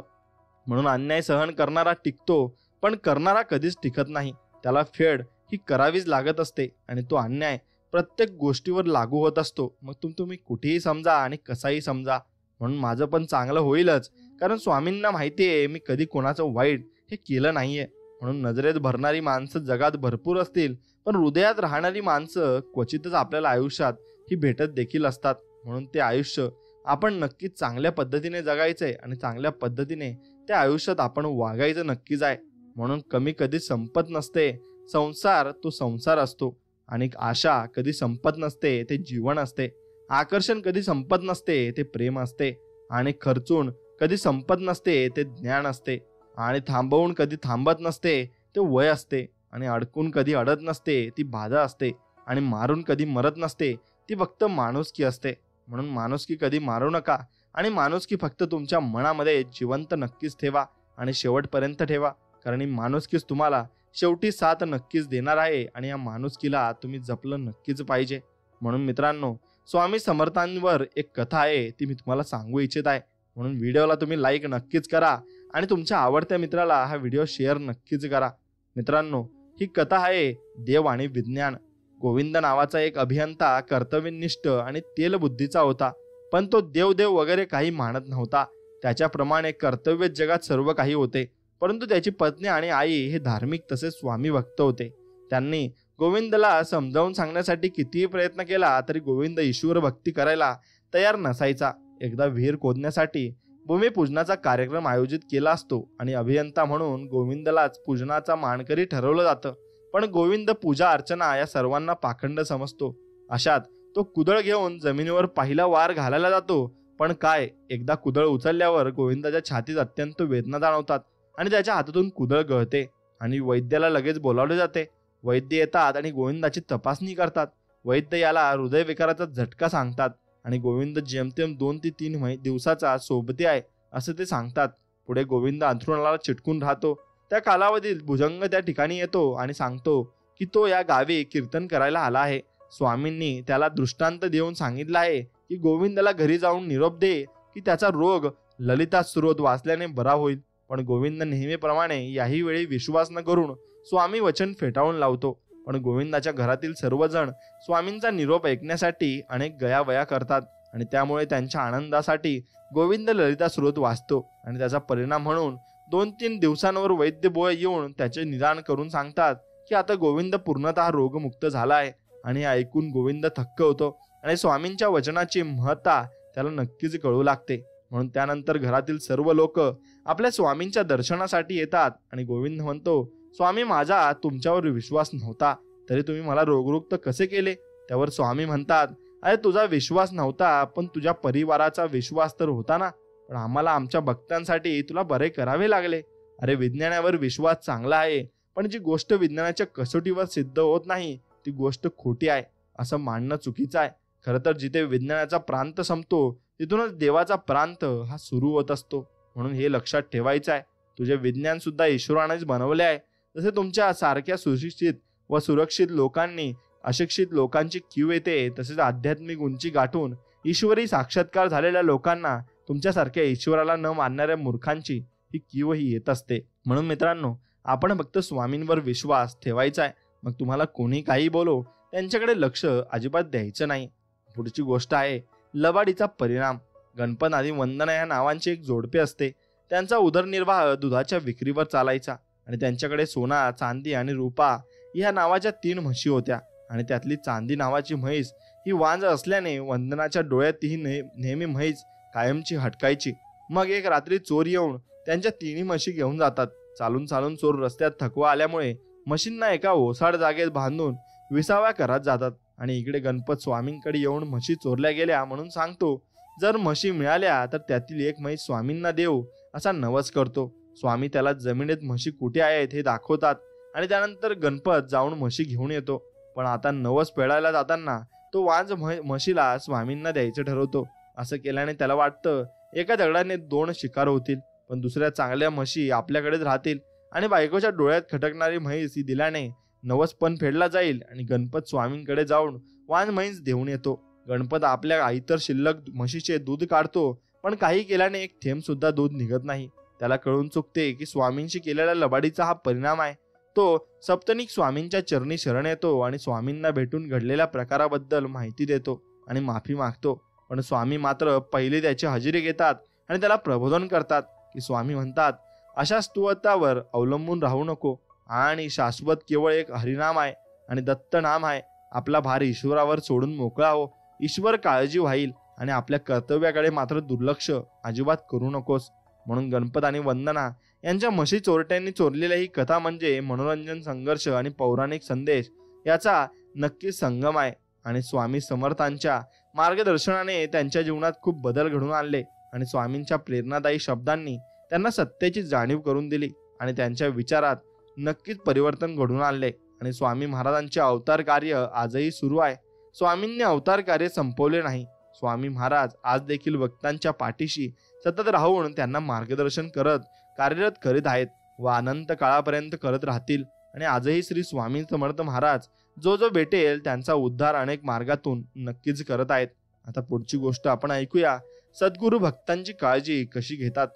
म्हणून अन्याय सहन करणारा टिकतो, पण करणारा कधीच टिकत नाही. त्याला फेड ही करावीच लागत असते आणि तो अन्याय प्रत्येक गोष्टीवर लागू होत असतो. मग तुम्ही कुठेही समजा आणि कसाही समजा. म्हणून माझं पण चांगलं होईलच, कारण स्वामींना माहिती आहे मी कधी कोणाचं वाईट हे केलं नाहीये. म्हणून नजरेत भरणारी माणसं जगात भरपूर असतील, पण हृदयात राहणारी माणसं क्वचितच आपल्याला आयुष्यात ही भेटत देखील असतात. म्हणून ते आयुष्य आपण नक्कीच चांगल्या पद्धतीने जगायचंय आणि चांगल्या पद्धतीने त्या आयुष्यात आपण वागायचं नक्कीच आहे. म्हणून कमी कधी संपत नसते. संसार तो संसार असतो. आणि आशा कधी संपत नसते, ते जीवन असते. आकर्षण कधी संपत नसते, ते प्रेम असते. आणि खर्चून कधी संपत नसते, ते ज्ञान असते. आणि थांबवून कधी थांबत नसते, ते वय असते. आणि अडकून कधी अडत नसते, ती बाधा असते. आणि मारून कधी मरत नसते, ती फक्त माणुसकी असते. म्हणून माणुसकी कधी मारू नका आणि माणुसकी फक्त तुमच्या मनामध्ये जिवंत नक्कीच ठेवा आणि शेवटपर्यंत ठेवा. कारण ही माणुसकीच तुम्हाला शेवटी साथ नक्कीच देणार आहे आणि या माणुसकीला तुम्ही जपलं नक्कीच पाहिजे. म्हणून मित्रांनो, स्वामी समर्थांवर एक कथा आहे, ती मी तुम्हाला सांगू इच्छित आहे. म्हणून व्हिडिओला तुम्ही लाईक नक्कीच करा आणि तुमच्या आवडत्या मित्राला हा व्हिडिओ शेअर नक्कीच करा. मित्रांनो, ही कथा आहे देव आणि विज्ञान. गोविंद नावाचा एक अभियंता कर्तव्यनिष्ठ आणि तेलबुद्धीचा होता. पण तो देव वगैरे काही मानत नव्हता. त्याच्याप्रमाणे कर्तव्य जगात सर्व काही होते, परंतु त्याची पत्नी आणि आई हे धार्मिक तसेच स्वामी भक्त होते. त्यांनी गोविंदला समजावून सांगण्यासाठी कितीही प्रयत्न केला तरी गोविंद ईश्वर भक्ती करायला तयार नसायचा. एकदा विहीर खोदण्यासाठी भूमिपूजनाचा कार्यक्रम आयोजित केला असतो आणि अभियंता म्हणून गोविंदलाच पूजनाचा मानकरी ठरवलं जातं. पण गोविंद पूजा अर्चना या सर्वांना पाखंड समजतो. अशात तो कुदळ घेऊन जमिनीवर पहिला वार घालायला जातो. पण काय, एकदा कुदळ उचलल्यावर गोविंदाच्या छातीत अत्यंत वेदना जाणवतात आणि त्याच्या हातातून कुदळ गळते आणि वैद्याला लगेच बोलावले जाते. वैद्य येतात आणि गोविंदाची तपासणी करतात. वैद्य याला हृदयविकाराचा झटका सांगतात आणि गोविंद जेमतेम 2 ते 3 दिवसाचा सोबती आहे असं ते सांगतात. पुढे गोविंद अंथरुणाला चिटकून राहतो. त्या कालावधीत भुजंग त्या ठिकाणी येतो आणि सांगतो की तो या गावी कीर्तन करायला आला आहे. स्वामींनी त्याला दृष्टांत देऊन सांगितलं आहे की गोविंदला घरी जाऊन निरोप दे की त्याचा रोग ललिता स्त्रोत वाचल्याने बरा होईल. पण गोविंद नेहमीप्रमाणे याही वेळी विश्वास न करून स्वामी वचन फेटाळून लावतो. पण गोविंदाच्या घरातील सर्वजण स्वामींचा निरोप ऐकण्यासाठी अनेक गयावया करतात आणि त्यामुळे त्यांच्या आनंदासाठी गोविंद ललिता स्त्रोत वाचतो. आणि त्याचा परिणाम म्हणून 2-3 दिवसांवर वैद्य बोय येऊन त्याचे निदान करून सांगतात की आता गोविंद पूर्णतः रोगमुक्त झाला आहे. आणि ऐकून गोविंद थक्क होतो आणि स्वामींच्या वचनाची महत्ता त्याला नक्कीच कळू लागते. म्हणून त्यानंतर घरातील सर्व लोक आपल्या स्वामींच्या दर्शनासाठी येतात आणि गोविंद म्हणतो, स्वामी माझा तुमच्यावर विश्वास नव्हता, तरी तुम्ही मला रोगमुक्त कसे केले? त्यावर स्वामी म्हणतात, अरे तुझा विश्वास नव्हता, पण तुझ्या परिवाराचा विश्वास तर होता ना. पण आम्हाला आमच्या भक्तांसाठी तुला बरे करावे लागले. अरे विज्ञानावर विश्वास चांगला आहे, पण जी गोष्ट विज्ञानाच्या कसोटीवर सिद्ध होत नाही ती गोष्ट खोटी आहे असं मानणं चुकीचं आहे. खरं तर जिथे विज्ञानाचा प्रांत संपतो तिथूनच देवाचा प्रांत हा सुरू होत असतो. म्हणून हे लक्षात ठेवायचं आहे. तुझे विज्ञान सुद्धा ईश्वरानेच बनवले आहे. जसे तुमच्या सारख्या सुशिक्षित व सुरक्षित लोकांनी अशिक्षित लोकांची कीव येते, तसेच आध्यात्मिक उंची गाठून ईश्वरी साक्षात्कार झालेल्या लोकांना तुमच्यासारख्या ईश्वराला न मानणाऱ्या मूर्खांची ही कीव ही येत असते. म्हणून मित्रांनो, आपण फक्त स्वामींवर विश्वास ठेवायचा आहे. मग तुम्हाला कोणी काही बोलो त्यांच्याकडे लक्ष अजिबात द्यायचं नाही. पुढची गोष्ट आहे लबाडीचा परिणाम. गणपत आणि वंदना या नावांचे एक जोडपे असते. त्यांचा उदरनिर्वाह दुधाच्या विक्रीवर चालायचा आणि त्यांच्याकडे सोना, चांदी आणि रुपा या नावाच्या 3 म्हशी होत्या. आणि त्यातली चांदी नावाची म्हैस ही वांज असल्याने वंदनाच्या डोळ्यात ही नेहमी म्हैस कायमची हटकायची. मग एक रात्री चोर येऊन त्यांच्या 3 म्हशी घेऊन जातात. चालून चालून चोर रस्त्यात थकवा आल्यामुळे म्हशींना एका ओसाड जागेत बांधून विसाव्या करत जातात. आणि इकडे गणपत स्वामींकडे येऊन म्हशी चोरल्या गेल्या म्हणून सांगतो. जर म्हशी मिळाल्या तर त्यातील एक म्हैस स्वामींना देऊ असा नवस करतो. स्वामी त्याला जमिनीत म्हशी कुठे आहेत हे दाखवतात आणि त्यानंतर गणपत जाऊन म्हशी घेऊन येतो. पण आता नवस पेळायला जाताना तो वांज म्हशीला स्वामींना द्यायचं ठरवतो. असं केल्याने त्याला वाटतं एका दगडाने 2 शिकार होतील, पण दुसऱ्या चांगल्या म्हशी आपल्याकडेच राहतील. आणि बायकोच्या डोळ्यात खटकणारी म्हैस ही दिल्याने नवस पण फेडला जाईल आणि गणपत स्वामींकडे जाऊन वान म्हैस देऊन येतो. गणपत आपल्या इतर शिल्लक म्हशीचे दूध काढतो, पण काही केल्याने एक थेंब सुद्धा दूध निघत नाही. त्याला कळून चुकते की स्वामींशी केलेल्या लबाडीचा हा परिणाम आहे. तो सप्तनिक स्वामींच्या चरणी शरण येतो आणि स्वामींना भेटून घडलेल्या प्रकाराबद्दल माहिती देतो आणि माफी मागतो. पण स्वामी मात्र पहिले त्याची हजेरी घेतात आणि त्याला प्रबोधन करतात की स्वामी म्हणतात, अशा स्तुवतावर अवलंबून राहू नको आणि शाश्वत केवळ एक हरिनाम आहे आणि दत्त नाम आहे. आपला भार ईश्वरावर सोडून मोकळा हो. ईश्वर काळजी वाहील आणि आपल्या कर्तव्याकडे मात्र दुर्लक्ष अजिबात करू नकोस. म्हणून गणपत आणि वंदना यांच्या म्हशी चोरट्यांनी चोरलेल्या ही कथा म्हणजे मनोरंजन, संघर्ष आणि पौराणिक संदेश याचा नक्कीच संगम आहे. आणि स्वामी समर्थांच्या मार्गदर्शनाने त्यांच्या जीवनात खूप बदल घडून आणले आणि स्वामींच्या प्रेरणादायी शब्दांनी त्यांना सत्याची जाणीव करून दिली आणि त्यांच्या विचारात नक्कीच परिवर्तन घडून आणले. आणि स्वामी महाराजांचे अवतार कार्य आजही सुरू आहे. स्वामींनी अवतार कार्य संपवले नाही. स्वामी महाराज आज देखील भक्तांच्या पाठीशी सतत राहून त्यांना मार्गदर्शन करत कार्यरत करीत आहेत व अनंत काळापर्यंत करत राहतील. आणि आजही श्री स्वामी समर्थ महाराज जो जो भेटेल त्यांचा उद्धार अनेक मार्गातून नक्कीच करत आहेत. आता पुढची गोष्ट आपण ऐकूया. सद्गुरू भक्तांची काळजी कशी घेतात.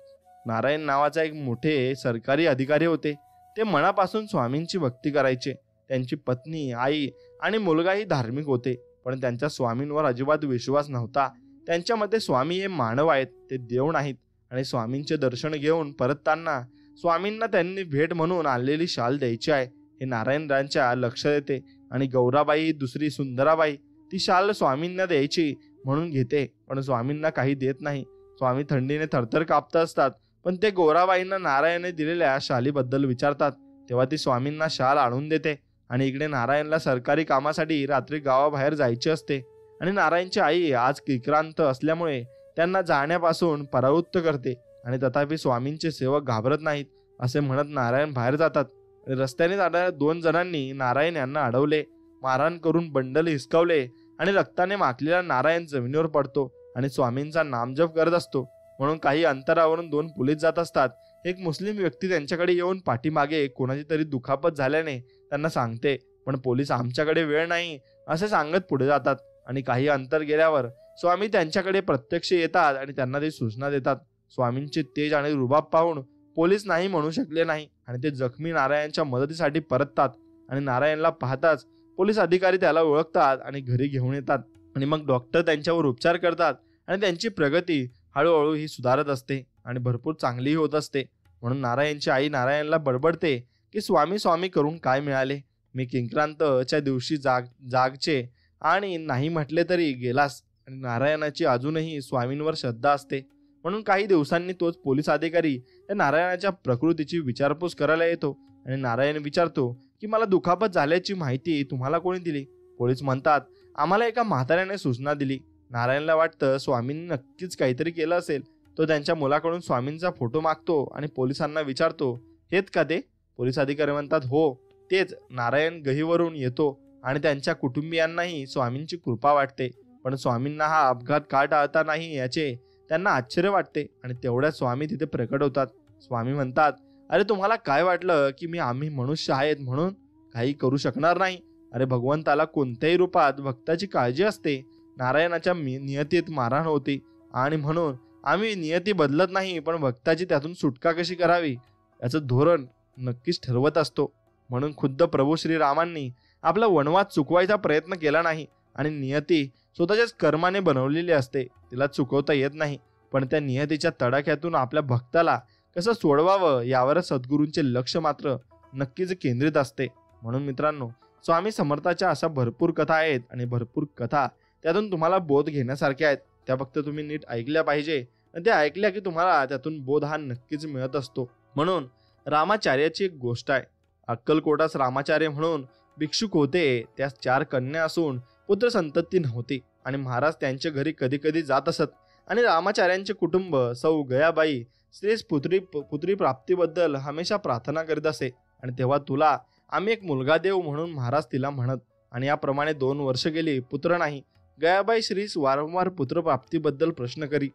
नारायण नावाचा एक मोठे सरकारी अधिकारी होते. ते मनापासून स्वामींची भक्ती करायचे. त्यांची पत्नी, आई आणि मुलगाही धार्मिक होते, पण त्यांच्या स्वामींवर अजिबात विश्वास नव्हता. त्यांच्या मते स्वामी हे मानव आहेत, ते देव नाहीत. आणि स्वामींचे दर्शन घेऊन परतताना स्वामींना त्यांनी भेट म्हणून आणलेली शाल द्यायची आहे हे नारायणरावांच्या लक्षात येते. आणि गौराबाई, दुसरी सुंदराबाई, ती शाल स्वामींना द्यायची म्हणून घेते, पण स्वामींना काही देत नाही. स्वामी थंडीने थरथर कापत असतात, पण ते गौराबाईंना नारायणने दिलेल्या शालीबद्दल विचारतात. तेव्हा ती स्वामींना शाल आणून देते. आणि इकडे नारायणला सरकारी कामासाठी रात्री गावाबाहेर जायचे असते आणि नारायणची आई आज विक्रांत असल्यामुळे त्यांना जाण्यापासून परावृत्त करते. आणि तथापि स्वामींचे सेवक घाबरत नाहीत असे म्हणत नारायण बाहेर जातात. रस्त्याने जाणाऱ्या 2 जणांनी नारायण यांना अडवले, मारहाण करून बंडल हिसकावले आणि रक्ताने माखलेला नारायण जमिनीवर पडतो आणि स्वामींचा नामजप करत असतो. म्हणून काही अंतरावरून 2 पोलीस जात असतात. एक मुस्लिम व्यक्ती त्यांच्याकडे येऊन पाठीमागे कोणाची तरी दुखापत झाल्याने त्यांना सांगते, पण पोलीस आमच्याकडे वेळ नाही असे सांगत पुढे जातात. आणि काही अंतर गेल्यावर स्वामी त्यांच्याकडे प्रत्यक्ष येतात आणि त्यांना ते सूचना देतात. स्वामींचे तेज आणि रुबाब पाहून पोलीस नाही म्हणू शकले नाही आणि ते जखमी नारायणच्या मदतीसाठी परततात. आणि नारायणला पाहताच पोलीस अधिकारी त्याला ओळखतात आणि घरी घेऊन येतात. आणि मग डॉक्टर त्यांच्यावर उपचार करतात आणि त्यांची प्रगती हळूहळू ही सुधारत असते आणि भरपूर चांगलीही होत असते. म्हणून नारायणची आई नारायणला बडबडते की स्वामी स्वामी करून काय मिळाले. मी किंक्रांतच्या दिवशी जागचे आणि नाही म्हटले तरी गेलास. आणि नारायणाची अजूनही स्वामींवर श्रद्धा असते. म्हणून काही दिवसांनी तोच पोलीस अधिकारी या नारायणाच्या प्रकृतीची विचारपूस करायला येतो आणि नारायण विचारतो की मला दुखापत झाल्याची माहिती तुम्हाला कोणी दिली. पोलीस म्हणतात, आम्हाला एका म्हाताऱ्याने सूचना दिली. नारायणला वाटतं स्वामींनी नक्कीच काहीतरी केलं असेल. तो त्यांच्या मुलाकडून स्वामींचा फोटो मागतो आणि पोलिसांना विचारतो, हेच का ते? पोलीस अधिकारी म्हणतात, हो तेच. नारायण गहीवरून येतो आणि त्यांच्या कुटुंबियांनाही स्वामींची कृपा वाटते. पण स्वामींना हा अपघात का टाळता नाही याचे त्यांना आश्चर्य वाटते. आणि तेवढ्यात स्वामी तिथे प्रकट होतात. स्वामी म्हणतात, अरे तुम्हाला काय वाटलं की आम्ही मनुष्य आहेत म्हणून काही करू शकणार नाही? अरे भगवंताला कोणत्याही रूपात भक्ताची काळजी असते. नारायणाच्या नियतीत मारहाण होती आणि म्हणून आम्ही नियती बदलत नाही, पण भक्ताची त्यातून सुटका कशी करावी याचं धोरण नक्कीच ठरवत असतो. म्हणून खुद्द प्रभू श्रीरामांनी आपला वनवास चुकवायचा प्रयत्न केला नाही. आणि नियती स्वतःच्याच कर्माने बनवलेली असते, तिला चुकवता येत नाही. पण त्या नियतीच्या तडाख्यातून आपल्या भक्ताला कसं सोडवावं यावर सद्गुरूंचे लक्ष मात्र नक्कीच केंद्रित असते. म्हणून मित्रांनो, स्वामी समर्थाच्या अशा भरपूर कथा आहेत आणि भरपूर कथा त्यातून तुम्हाला बोध घेण्यासारख्या आहेत. त्या फक्त तुम्ही नीट ऐकल्या पाहिजे आणि त्या ऐकल्या की तुम्हाला त्यातून बोध हा नक्कीच मिळत असतो. म्हणून रामाचार्याची एक गोष्ट आहे. अक्कलकोटास रामाचार्य म्हणून भिक्षुक होते. त्यास 4 कन्या असून पुत्र संतती नव्हती आणि महाराज त्यांच्या घरी कधी कधी जात असत. आणि रामाचार्यांचे कुटुंब सौ गयाबाई श्रेष्ठ पुत्री प्राप्तीबद्दल हमेशा प्रार्थना करीत असे. आणि तेव्हा तुला आम्ही एक मुलगा देऊ म्हणून महाराज तिला म्हणत. आणि याप्रमाणे 2 वर्ष गेली, पुत्र नाही. गयाबाई श्रीस वारंवार पुत्रप्राप्तीबद्दल प्रश्न करी,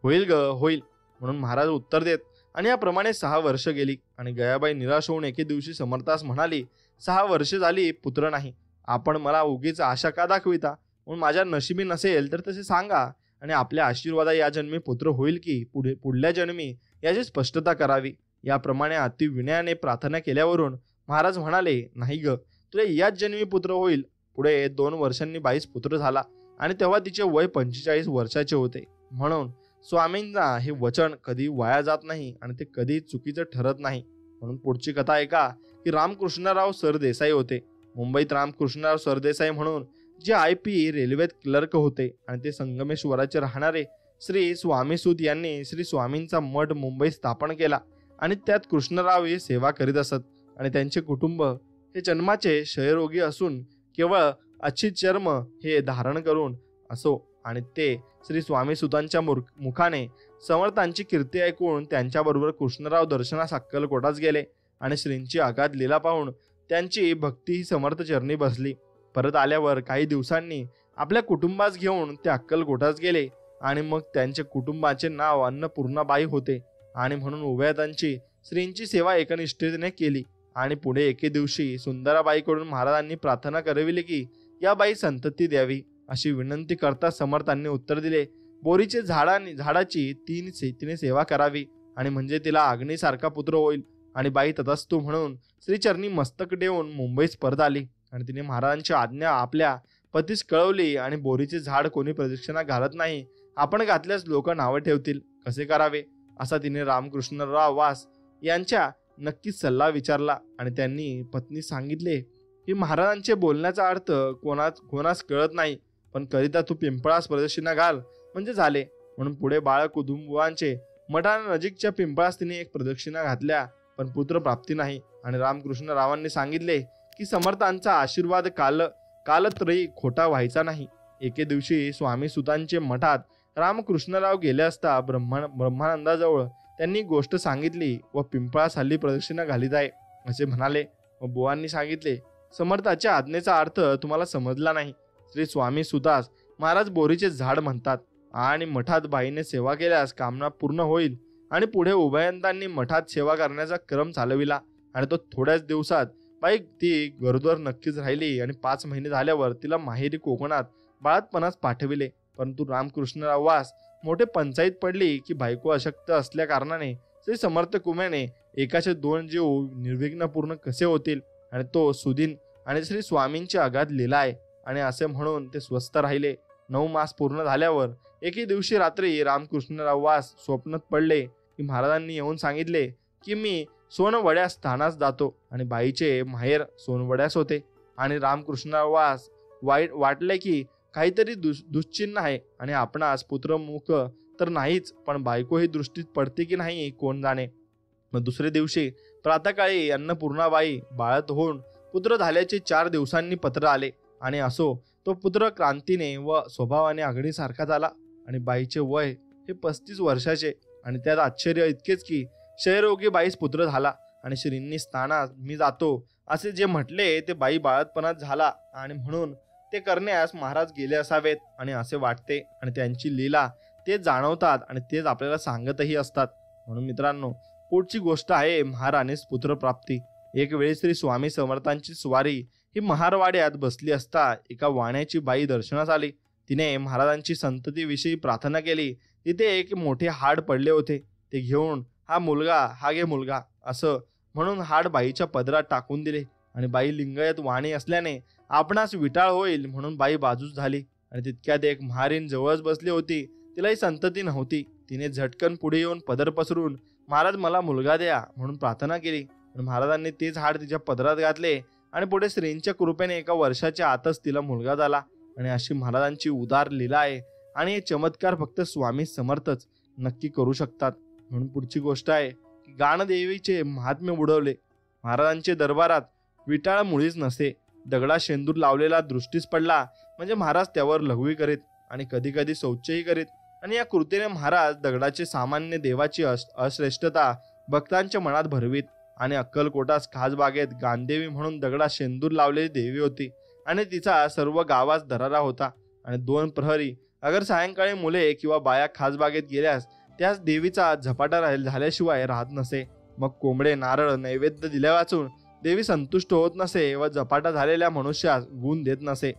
होईल ग होईल म्हणून महाराज उत्तर देत. आणि याप्रमाणे 6 वर्ष गेली आणि गयाबाई निराश होऊन एके दिवशी समर्थास म्हणाली, 6 वर्ष झाली पुत्र नाही. आपण मला उगीच आशा का दाखविता? म्हणून माझ्या नशिबी नसेल तर तसे सांगा आणि आपल्या आशीर्वादा या जन्मी पुत्र होईल की पुढल्या जन्मी याची स्पष्टता करावी. याप्रमाणे अति विनयाने प्रार्थना केल्यावरून महाराज म्हणाले, नाही ग, तुला याच जन्मी पुत्र होईल. पुढे 2 वर्षांनी बाईस पुत्र झाला आणि तेव्हा तिचे वय 45 वर्षाचे होते. म्हणून स्वामींना हे वचन कधी वाया जात नाही आणि ते कधी चुकीचं ठरत नाही. म्हणून पुढची कथा ऐका की रामकृष्णराव सरदेसाई होते. मुंबईत रामकृष्णराव सरदेसाई म्हणून जे IP रेल्वेत क्लर्क होते आणि ते संगमेश्वराचे राहणारे श्री स्वामीसूत यांनी श्री स्वामींचा मठ मुंबईत स्थापन केला आणि त्यात कृष्णराव हे सेवा करीत असत. आणि त्यांचे कुटुंब हे जन्माचे क्षयरोगी असून केवळ अच्छी चर्म हे धारण करून असो. आणि ते श्री स्वामीसुतांच्या मुखाने समर्थांची कीर्ती ऐकून त्यांच्याबरोबर कृष्णराव दर्शनास अक्कलकोटात गेले आणि श्रींची अगाध लीला पाहून त्यांची भक्ती समर्थ चरणी बसली. परत आल्यावर काही दिवसांनी आपल्या कुटुंबास घेऊन ते अक्कलकोटात गेले आणि मग त्यांच्या कुटुंबाचे नाव अन्नपूर्णाबाई होते. आणि म्हणून उभयतांची श्रींची सेवा एकनिष्ठेने केली. आणि पुढे एके दिवशी सुंदराबाईकडून महाराजांनी प्रार्थना करविली की या बाई संतती द्यावी. अशी विनंती करता समर्थांनी उत्तर दिले, बोरीचे झाडाची तिने सेवा करावी आणि म्हणजे तिला अग्नीसारखा पुत्र होईल. आणि बाई तथास्तु म्हणून श्रीचरणी मस्तक देऊन मुंबईस परत आली आणि तिने महाराजांची आज्ञा आपल्या पतीस कळवली. आणि बोरीचे झाड कोणी प्रदक्षिणा घालत नाही, आपण घातल्यास लोक नावं ठेवतील, कसे करावे असा तिने रामकृष्णराव वास यांच्या नक्कीच सल्ला विचारला. आणि त्यांनी पत्नीस सांगितले की महाराजांचे बोलण्याचा अर्थ कोणास कळत नाही, पण करिता तू पिंपळास प्रदक्षिणा घाल म्हणजे झाले. म्हणून पुढे बाळ कुदुंबांचे मठानजीकच्या पिंपळास तिने एक प्रदक्षिणा घातल्या, पण पुत्र प्राप्ती नाही. आणि रामकृष्णरावांनी सांगितले की समर्थांचा आशीर्वाद कालत्रयी खोटा व्हायचा नाही. एके दिवशी स्वामी सुतांचे मठात रामकृष्णराव गेले असता ब्रह्मानंदाजवळ त्यांनी गोष्ट सांगितली व पिंपळास हल्ली प्रदक्षिणा घालीत आहे असे म्हणाले. व बुवांनी सांगितले, समर्थाच्या आज्ञेचा अर्थ तुम्हाला समजला नाही. श्री स्वामी सुतास महाराज बोरीचे झाड म्हणतात आणि मठात बाईने सेवा केल्यास कामना पूर्ण होईल. आणि पुढे उभयंतांनी मठात सेवा करण्याचा क्रम चालविला आणि तो थोड्याच दिवसात बाई ती गरोदर नक्कीच राहिली आणि 5 महिने झाल्यावर तिला माहेरी कोकणात बाळातपणास पाठविले. परंतु रामकृष्णराव वास मोठे पंचायत पडली की बायको अशक्त असल्या कारणाने श्री समर्थ कुम्याने एकाचे 2 जीव निर्विघ्नपूर्ण कसे होतील आणि तो सुदीन आणि श्री स्वामींची अगाध लीला आहे. आणि असे म्हणून ते स्वस्थ राहिले. 9 मास पूर्ण झाल्यावर एके दिवशी रात्री रामकृष्णराव वास स्वप्नात पडले की महाराजांनी येऊन सांगितले की मी सोनवड्यास स्थानास जातो. आणि बाईचे माहेर सोनवड्यास होते. आणि रामकृष्णराव वास वाटले की काहीतरी दुश्चिन्ह आहे आणि आपणास पुत्रमुख तर नाहीच, पण बायको ही दृष्टीत पडते की नाही कोण जाणे. मग दुसरे दिवशी प्रातःकाळी अन्नपूर्णाबाई बाळत होऊन पुत्र झाल्याचे 4 दिवसांनी पत्र आले. आणि असो तो पुत्र क्रांतीने व स्वभावाने अग्नीसारखा झाला. आणि बाईचे वय हे 35 वर्षाचे. आणि त्यात आश्चर्य इतकेच की क्षयरोगी बाईस पुत्र झाला. आणि श्रींनी स्थानास मी जातो असे जे म्हटले ते बाई बाळतपणात झाला आणि म्हणून ते करण्यास महाराज गेले असावेत आणि असे वाटते. आणि त्यांची लीला ते जाणवतात आणि तेच आपल्याला सांगतही असतात. म्हणून मित्रांनो, पुढची गोष्ट आहे महाराणीस पुत्रप्राप्ती. एक वेळी श्री स्वामी समर्थांची स्वारी ही महारवाड्यात बसली असता एका वाण्याची बाई दर्शनास आली. तिने महाराजांची संततीविषयी प्रार्थना केली. तिथे एक मोठे हाड पडले होते. ते घेऊन हा घे मुलगा असं म्हणून हाड बाईच्या पदरात टाकून दिले. आणि बाई लिंगायत वाणी असल्याने आपणास विटाळ होईल म्हणून बाई बाजूस झाली. आणि तितक्यात एक महारीण जवळच बसली होती. तिलाही संतती नव्हती. तिने झटकन पुढे येऊन पदर पसरून महाराज मला मुलगा द्या म्हणून प्रार्थना केली. महाराजांनी तेच हाड तिच्या पदरात घातले आणि पुढे श्रींच्या कृपेने 1 वर्षाच्या आतच तिला मुलगा झाला. आणि अशी महाराजांची उदार लीला आहे. आणि हे चमत्कार फक्त स्वामी समर्थच नक्की करू शकतात. म्हणून पुढची गोष्ट आहे की गाणदेवीचे महात्म्य उडवले. महाराजांचे दरबारात विटाळ मुळीच नसे. दगडा शेंदूर लावलेला दृष्टीस पडला म्हणजे महाराज त्यावर लघवी करीत आणि कधी कधी शौचही करीत. आणि या कृतीने महाराज दगडाचे सामान्य देवाची अश्रेष्ठता भक्तांच्या मनात भरवीत. आणि अक्कलकोटास खासबागेत गांधेवी म्हणून दगडा शेंदूर लावलेली देवी होती आणि तिचा सर्व गावास दरारा होता. आणि 2 प्रहरी अगर सायंकाळी मुले किंवा बाया खासबागेत गेल्यास त्याच देवीचा झपाटा झाल्याशिवाय राहत नसे. मग कोंबडे नारळ नैवेद्य दिल्या वाचून देवी संतुष्ट होत नसे व झपाटा झालेल्या मनुष्यास गुण देत नसे.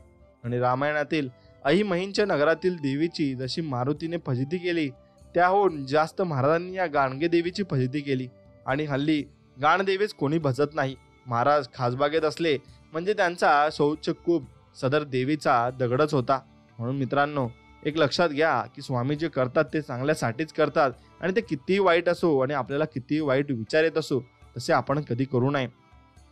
आणि रामायणातील अहिमहिंच्या नगरातील देवीची जशी मारुतीने फजिती केली त्याहून जास्त महाराजांनी या गाणगे देवीची फजिती केली. आणि हल्ली गाणदेवीच कोणी भजत नाही. महाराज खासबागेत असले म्हणजे त्यांचा शौच कूप सदर देवीचा दगडच होता. म्हणून मित्रांनो, एक लक्षात घ्या की स्वामी जे करतात ते चांगल्यासाठीच करतात आणि ते कितीही वाईट असो आणि आपल्याला कितीही वाईट विचार येत असो तसे आपण कधी करू नये.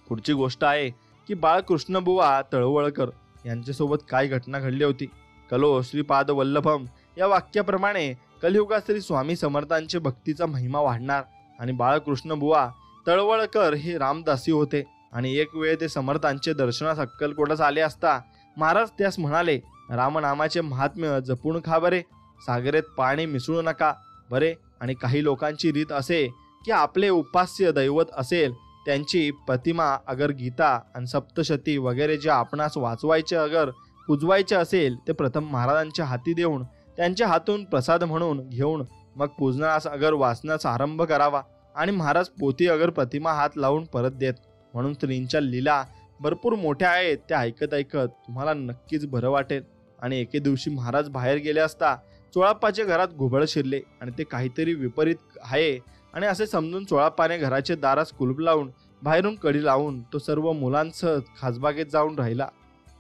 पुढची गोष्ट आहे की बाळकृष्ण बुवा तळवळकर यांच्यासोबत काय घटना घडली होती. कलो श्रीपाद वल्लभम या वाक्याप्रमाणे कलियुगात श्री स्वामी समर्थांचे भक्तीचा महिमा वाढणार. आणि बाळकृष्ण बुवा तळवळकर हे रामदासी होते. आणि एक वेळ ते समर्थांचे दर्शनास अक्कलकोटास आले असता महाराज त्यास म्हणाले, रामनामाचे महात्म्य जपून खा बरे, सागरेत पाणी मिसळू नका बरे. आणि काही लोकांची रीत असे की आपले उपास्य दैवत असेल त्यांची प्रतिमा अगर गीता आणि सप्तशती वगैरे जे आपणास वाचवायचे अगर पूजवायचे असेल ते प्रथम महाराजांच्या हाती देऊन त्यांच्या हातून प्रसाद म्हणून घेऊन मग पूजनास अगर वाचनास आरंभ करावा. आणि महाराज पोथी अगर प्रतिमा हात लावून परत देत. म्हणून स्त्रींच्या लीला भरपूर मोठ्या आहेत, त्या ऐकत ऐकत तुम्हाला नक्कीच बरं वाटेल. आणि एके दिवशी महाराज बाहेर गेले असता चोळाप्पाच्या घरात घुबड शिरले आणि ते काहीतरी विपरीत आहे आणि असे समजून चोळाप्पाने घराचे दारास कुलूप लावून बाहेरून कडी लावून तो सर्व मुलांसह खासबागेत जाऊन राहिला.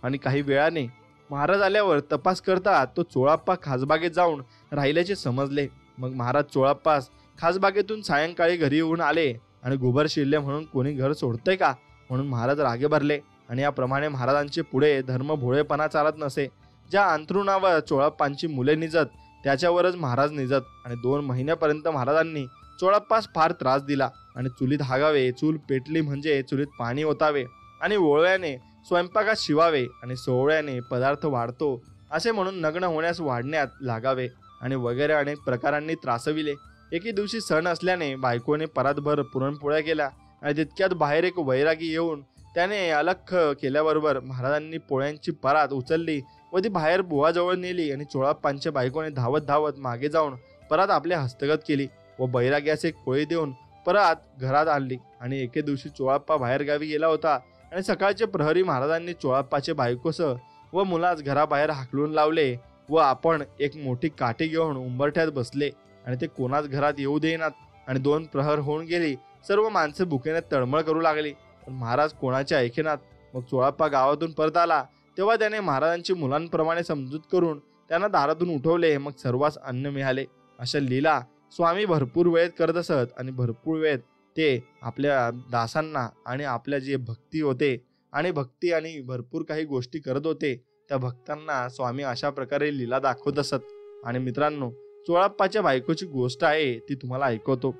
आणि काही वेळाने महाराज आल्यावर तपास करता तो चोळाप्पा खासबागेत जाऊन राहिल्याचे समजले. मग महाराज चोळाप्पास खासबागेतून सायंकाळी घरी येऊन आले आणि घुबड शिरले म्हणून कोणी घर सोडतंय का म्हणून महाराज रागे भरले. आणि याप्रमाणे महाराजांचे पुढे धर्म भोळेपणा चालत नसे. ज्या अंथरुणावर चोळाप्पांची मुले निजत त्याच्यावरच महाराज निजत. आणि 2 महिन्यापर्यंत महाराजांनी चोळाप्पास फार त्रास दिला. आणि चुलीत हागावे, चूल पेटली म्हणजे चुलीत पाणी ओतावे आणि ओळव्याने स्वयंपाकात शिवावे आणि सोवळ्याने पदार्थ वाढतो असे म्हणून नग्न होण्यास वाढण्यात लागावे आणि वगैरे अनेक प्रकारांनी त्रासविले. एके दिवशी सण असल्याने बायकोने परातभर पुरणपोळ्या केल्या आणि तितक्यात बाहेर एक वैरागी येऊन त्याने अलख्ख केल्याबरोबर महाराजांनी पोळ्यांची परात उचलली व ती बाहेर बुवाजवळ नेली. आणि चोळाप्पांच्या बायकोने धावत धावत मागे जाऊन परात आपल्या हस्तगत केली व बैराग्यास एक पोळी देऊन परात घरात आणली. आणि एके दिवशी चोळाप्पा बाहेर गावी गेला होता आणि सकाळचे प्रहरी महाराजांनी चोळाप्पाचे बायकोसह व मुलास घराबाहेर हाकलून लावले व आपण एक मोठी काठी घेऊन उंबरठ्यात बसले आणि ते कोणाच घरात येऊ देईनात. आणि 2 प्रहर होऊन गेली. सर्व माणसे भुकेने तळमळ करू लागली पण महाराज कोणाचे ऐकेनात. मग चोळाप्पा गावातून परत आला तेव्हा त्याने महाराजांची मुलांप्रमाणे समजूत करून त्यांना दारातून उठवले. मग सर्वांस अन्न मिळाले. अशा लीला स्वामी भरपूर वेळेत करत असत आणि भरपूर वेळेत ते आपल्या दासांना आणि आपल्या जे भक्ती होते आणि भक्ती आणि भरपूर काही गोष्टी करत होते त्या भक्तांना स्वामी अशा प्रकारे लीला दाखवत असत. आणि मित्रांनो, चोळाप्पाच्या बायकोची गोष्ट आहे ती तुम्हाला ऐकवतो.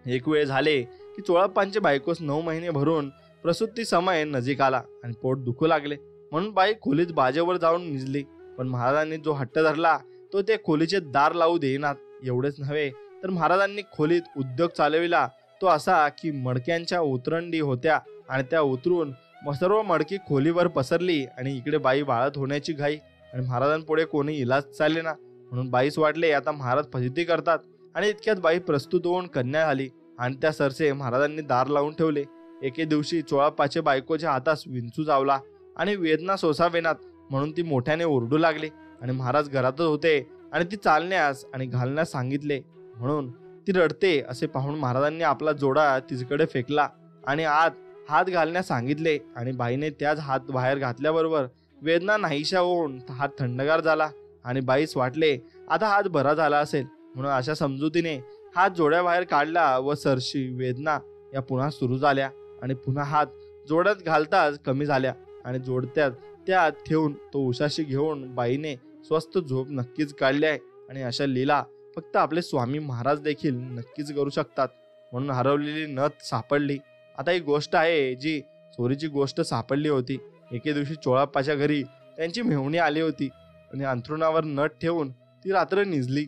एक वेळ झाले की चोळाप्पांच्या बायकोस 9 महिने भरून प्रसूती समय नजीक आला आणि पोट दुखू लागले म्हणून बाई खोलीत बाजेवर जाऊन निजली. पण महाराजांनी जो हट्ट धरला तो ते खोलीचे दार लावू देईनात. एवढेच नव्हे तर महाराजांनी खोलीत उद्योग चालविला तो असा की मडक्यांच्या उतरंडी होत्या आणि त्या उतरून सर्व मडकी खोलीवर पसरली. आणि इकडे बाई बाळत होण्याची घाई आणि महाराजांपुढे कोणी इलाज चालले ना म्हणून बाईस वाटले आता महाराज फजिती करतात. आणि इतक्यात बाई प्रस्तुत होऊन कन्या झाली आणि त्या सरसे महाराजांनी दार लावून ठेवले. एके दिवशी चोळाप्पाच्या बायकोच्या हातास विंचू चावला आणि वेदना सोसावेनात म्हणून ती मोठ्याने ओरडू लागली. आणि महाराज घरातच होते आणि ती चालण्यास आणि घालण्यास सांगितले म्हणून ती रडते असे पाहून महाराजांनी आपला जोडा तिच्याकडे फेकला आणि आत हात घालण्यास सांगितले. आणि बाईने त्याच हात बाहेर घातल्याबरोबर वेदना नाहीशा होऊन हात थंडगार झाला आणि बाईस वाटले आता हात बरा झाला असेल म्हणून अशा समजुतीने हात जोड्याबाहेर काढला व सरशी वेदना या पुन्हा सुरू झाल्या आणि पुन्हा हात जोड्यात घालताच कमी झाल्या. आणि जोडत्यात त्यात ठेवून तो उशाशी घेऊन बाईने स्वस्थ झोप नक्कीच काढली आहे. आणि अशा लीला फक्त आपले स्वामी महाराज देखील नक्कीच करू शकतात. म्हणून हरवलेली नथ सापडली. आता ही गोष्ट आहे जी चोरीची गोष्ट सापडली होती. एके दिवशी चोळाप्पाच्या घरी त्यांची मेहुणी आली होती आणि अंथरुणावर नथ ठेवून ती रात्र निजली.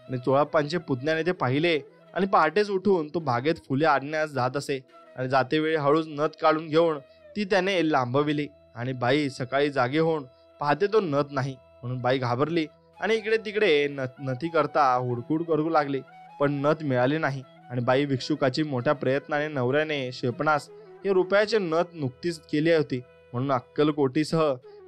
आणि चोळाप्पांचे पुतण्याने ते पाहिले आणि पहाटेच उठून तो बागेत फुले आणण्यास जात असे. आणि जातेवेळी हळूच नथ काढून घेऊन ती त्याने लांबविली. आणि बाई सकाळी जागे होऊन पाहते तो नथ नाही म्हणून बाई घाबरली आणि इकडे तिकडे नथी करता हुडकुड करू लागली. पण नथ मिळाली नाही आणि बाई भिक्षुकाची मोठ्या प्रयत्नाने नवऱ्याने क्षेपणास हे रुपयाचे नथ नुकतीच केली होती. म्हणून अक्कलकोटीसह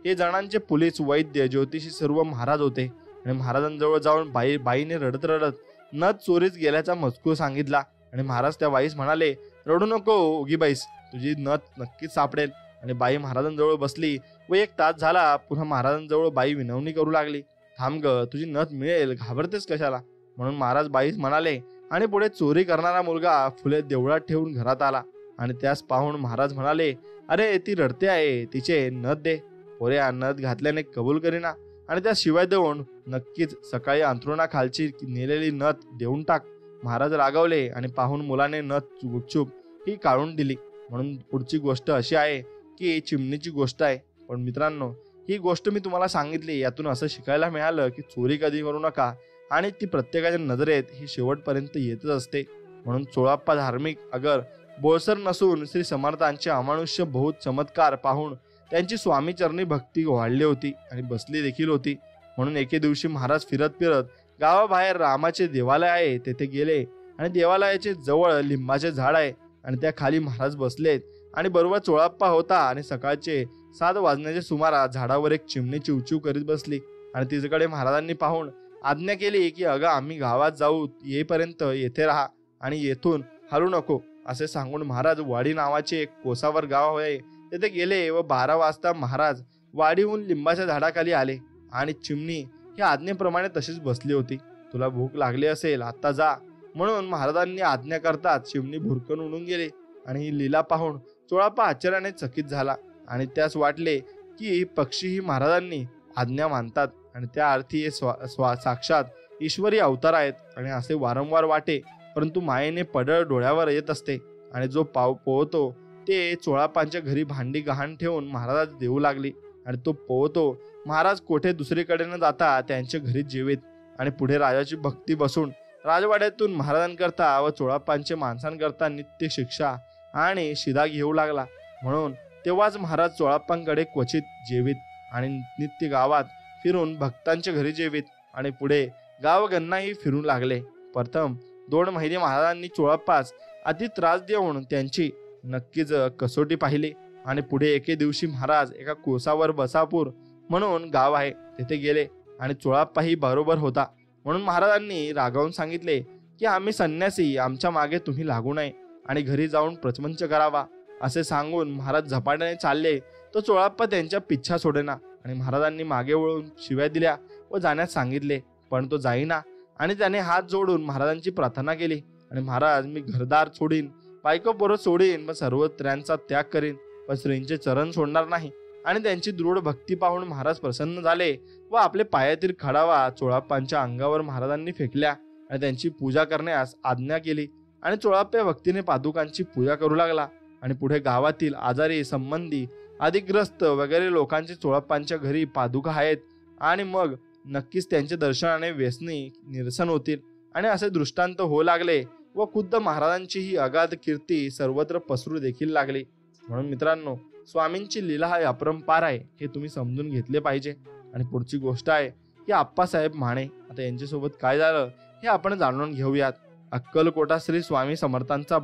हे जणांचे पोलीस, वैद्य, ज्योतिषी सर्व महाराज होते आणि महाराजांजवळ जाऊन बाईने रडत रडत नथ चोरीस गेल्याचा मजकूर सांगितला. आणि महाराज त्या बाईस म्हणाले, रडू नको उगी बाईस, तुझी नथ नक्कीच सापडेल. आणि बाई महाराजांजवळ बसली व 1 तास झाला. पुन्हा महाराजांजवळ बाई विनवणी करू लागली, थांब ग, तुझी नथ मिळेल, घाबरतेस कशाला. म्हणून महाराज बाईस म्हणाले आणि पुढे चोरी करणारा मुलगा फुले देवळात ठेवून घरात आला आणि त्यास पाहून महाराज म्हणाले, अरे ती रडते आहे, तिचे नथ दे. पोऱ्या नथ घातल्याने कबूल करीना आणि त्या शिवाय देऊन नक्कीच सकाळी अंथरुणाखालची नेलेली नथ देऊन टाक. महाराज रागावले आणि पाहून मुलाने नथ गुपचूप ही काढून दिली. म्हणून पुढची गोष्ट अशी आहे की चिमणीची गोष्ट आहे. पण मित्रांनो, ही गोष्ट मी तुम्हाला सांगितली, यातून असं शिकायला मिळालं की चोरी कधी करू नका आणि ती प्रत्येकाच्या नजरेत ही शेवटपर्यंत येतच असते. म्हणून चोळाप्पा धार्मिक अगर बोळसर नसून श्री समर्थांचे अमानुष्य बहुत चमत्कार पाहून त्यांची स्वामीचरणी भक्ती वाढली होती आणि बसली देखील होती. म्हणून एके दिवशी महाराज फिरत फिरत गावाबाहेर रामाचे देवालय आहे तेथे गेले आणि देवालयाचे जवळ लिंबाचे झाड आहे आणि त्या खाली महाराज बसलेत आणि बरोबर चोळाप्पा होता. आणि सकाळचे 7 वाजण्याच्या सुमारास झाडावर एक चिमणी चिवचिव करीत बसली आणि तिच्याकडे महाराजांनी पाहून आज्ञा केली की अगं, आम्ही गावात जाऊ येईपर्यंत येथे राहा आणि येथून हलू नको. असे सांगून महाराज वाडी नावाचे एक कोसावर गाव आहे तेथे गेले व 12 वाजता महाराज वाडीहून लिंबाच्या झाडाखाली आले आणि चिमणी ही आज्ञेप्रमाणे तशीच बसली होती. तुला भूक लागली असेल, आता जा, म्हणून महाराजांनी आज्ञा करताच चिमणी भुरकन उडून गेली. आणि ही लीला पाहून चोळाप्पा आश्चर्याने चकित झाला आणि त्यास वाटले की पक्षी ही महाराजांनी आज्ञा मानतात आणि त्या अर्थी हे साक्षात ईश्वरी अवतार आहेत. आणि असे वारंवार वाटे, परंतु मायेने पडळ डोळ्यावर येत असते आणि जो पोहतो ते चोळाप्पांच्या घरी भांडी गहाण ठेवून महाराज देऊ लागली. आणि तो पोहतो महाराज कोठे दुसरीकडे न जाता त्यांच्या घरी जेवीत आणि पुढे राजाची भक्ती बसून राजवाड्यातून महाराजांकरता व चोळाप्पांचे माणसांकरता नित्य शिक्षा आणि शिदा घेऊ लागला. म्हणून तेव्हाच महाराज चोळाप्पांकडे क्वचित जेवीत आणि नित्य गावात फिरून भक्तांच्या घरी जेवीत आणि पुढे गावगन्नाही फिरून लागले. प्रथम 2 महिने महाराजांनी चोळाप्पास अति त्रास देऊन त्यांची नक्कीच कसोटी पाहिली आणि पुढे एके दिवशी महाराज एका कोसावर बसापूर म्हणून गाव आहे तेथे गेले आणि चोळाप्पाही बरोबर होता. म्हणून महाराजांनी रागावून सांगितले की आम्ही संन्यासी, आमच्या मागे तुम्ही लागू नये आणि घरी जाऊन प्रचमंच करावा. असे सांगून महाराज झपाट्याने चालले तो चोळाप्पा त्यांच्या पिच्छा सोडेना आणि महाराजांनी मागे वळून शिव्या दिल्या व जाण्यास सांगितले, पण तो जाईना. आणि त्याने हात जोडून महाराजांची प्रार्थना केली आणि महाराज, मी घरदार सोडीन, बायको पोरं सोडीन, पण सर्व स्त्रियांचा त्याग करीन, पण स्त्रींचे चरण सोडणार नाही. आणि त्यांची दृढ भक्ती पाहून महाराज प्रसन्न झाले व आपले पायातील खडावा चोळाप्पांच्या अंगावर महाराजांनी फेकल्या आणि त्यांची पूजा करण्यास आज्ञा केली. आणि चोळाप्पा भक्तीने पादुकांची पूजा करू लागला. आणि पुढे गावातील आजारी, संबंधी, अधिग्रस्त वगैरे लोकांचे चोळाप्पांच्या घरी पादुका आहेत आणि मग नक्कीच त्यांच्या दर्शनाने व्यसनी निरसन होतील. आणि असे दृष्टांत होऊ लागले व खुद्द महाराजांची ही अगाध कीर्ती सर्वत्र पसरू देखील लागली. म्हणून मित्रांनो, स्वामींची लीला हा अपरंपार आहे हे तुम्ही समजून घेतले पाहिजे. आणि पुढची गोष्ट आहे की आप्पासाहेब माने, आता यांच्यासोबत काय झालं हे आपण जाणून घेऊयात. अक्कलकोटा श्री स्वामी समर्थांचा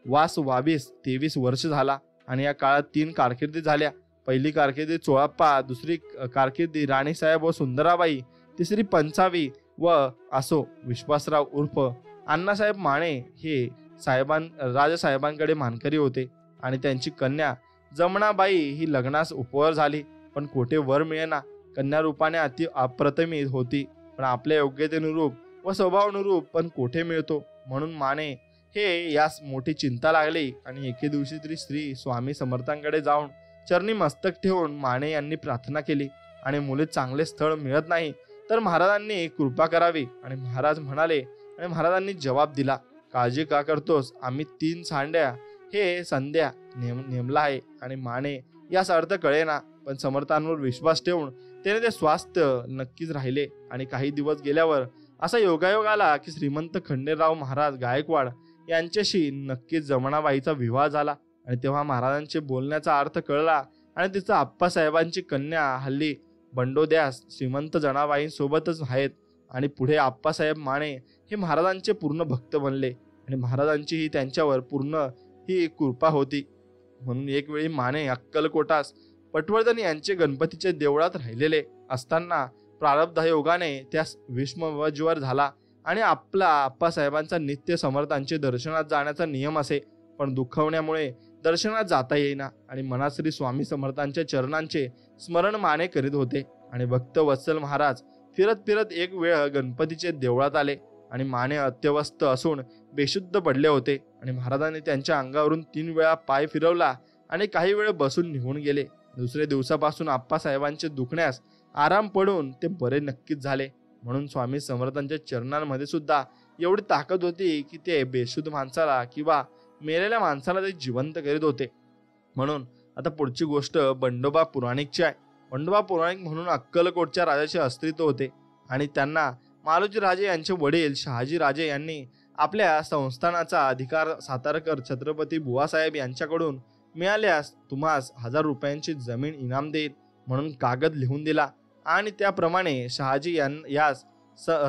वास 23 वर्ष झाला आणि या काळात 3 कारकिर्दी झाल्या. पहिली कारकिर्दी चोळाप्पा, दुसरी कारकिर्दी राणीसाहेब व सुंदराबाई, तिसरी पंचावी व असो विश्वासराव उर्फ अण्णासाहेब माने हे राजसाहेबांकडे मानकरी होते. आणि त्यांची कन्या जमनाबाई ही लग्नास उपवर झाली, पण कोठे वर मिळेना. कन्या रूपाने अति अप्रतिम होती, पण आपल्या योग्यतेनुरूप व स्वभावानुरूप पण कोठे मिळतो. म्हणून माने हे यास मोठी चिंता लागली आणि एके दिवशी तरी श्री स्वामी समर्थांकडे जाऊन चरणी मस्तक ठेवून माने यांनी प्रार्थना केली आणि मुले चांगले स्थळ मिळत नाही तर महाराजांनी कृपा करावी. आणि महाराज म्हणाले आणि महाराजांनी जवाब दिला, काळजी का करतोस, आम्ही 3 सांड्या हे संध्या नेमला आहे. आणि माने यास अर्थ कळेना, पण समर्थांवर विश्वास ठेवून त्याने ते स्वास्थ्य नक्कीच राहिले. आणि काही दिवस गेल्यावर असा योगायोग आला की श्रीमंत खंडेराव महाराज गायकवाड यांच्याशी नक्कीच जमनाबाईचा विवाह झाला. आणि तेव्हा महाराजांचे बोलण्याचा अर्थ कळला आणि तिचा आप्पासाहेबांची कन्या हल्ली बंडोद्यास श्रीमंत जनाबाईंसोबतच आहेत. आणि पुढे आप्पासाहेब माने हे महाराजांचे पूर्ण भक्त बनले आणि महाराजांची ही त्यांच्यावर पूर्ण ही कृपा होती. म्हणून एक वेळी माने अक्कलकोटास पटवर्धन यांचे गणपतीच्या देवळात राहिलेले असताना प्रारब्ध योगाने त्यास विषमज्वर झाला आणि आपला आप्पासाहेबांचा नित्य समर्थांचे दर्शनात जाण्याचा नियम असे, पण दुःखवण्यामुळे दर्शनात जाता येईना आणि मनात श्री स्वामी समर्थांच्या चरणांचे स्मरण माने करीत होते. आणि भक्त वत्सल महाराज फिरत फिरत एक वेळ गणपतीचे देवळात आले आणि माने अत्यवस्थ असून बेशुद्ध पडले होते आणि महाराजांनी त्यांच्या अंगावरून 3 वेळा पाय फिरवला आणि काही वेळ बसून निघून गेले. दुसऱ्या दिवसापासून आप्पासाहेबांचे दुखण्यास आराम पडून ते बरे नक्कीच झाले. म्हणून स्वामी समर्थांच्या चरणांमध्ये सुद्धा एवढी ताकद होती की ते बेशुद्ध माणसाला किंवा मेलेल्या माणसाला ते जिवंत करीत होते. म्हणून आता पुढची गोष्ट बंडोबा पुराणिकची आहे. बंडोबा पुराणिक म्हणून अक्कलकोटच्या राजाचे अस्तित्व होते आणि त्यांना मालोजी राजे यांचे वडील शहाजी राजे यांनी आपल्या संस्थानाचा अधिकार सातारकर छत्रपती बुवासाहेब यांच्याकडून मिळाल्यास तुम्हास 1000 रुपयांची जमीन इनाम देईल म्हणून कागद लिहून दिला आणि त्याप्रमाणे शहाजी यास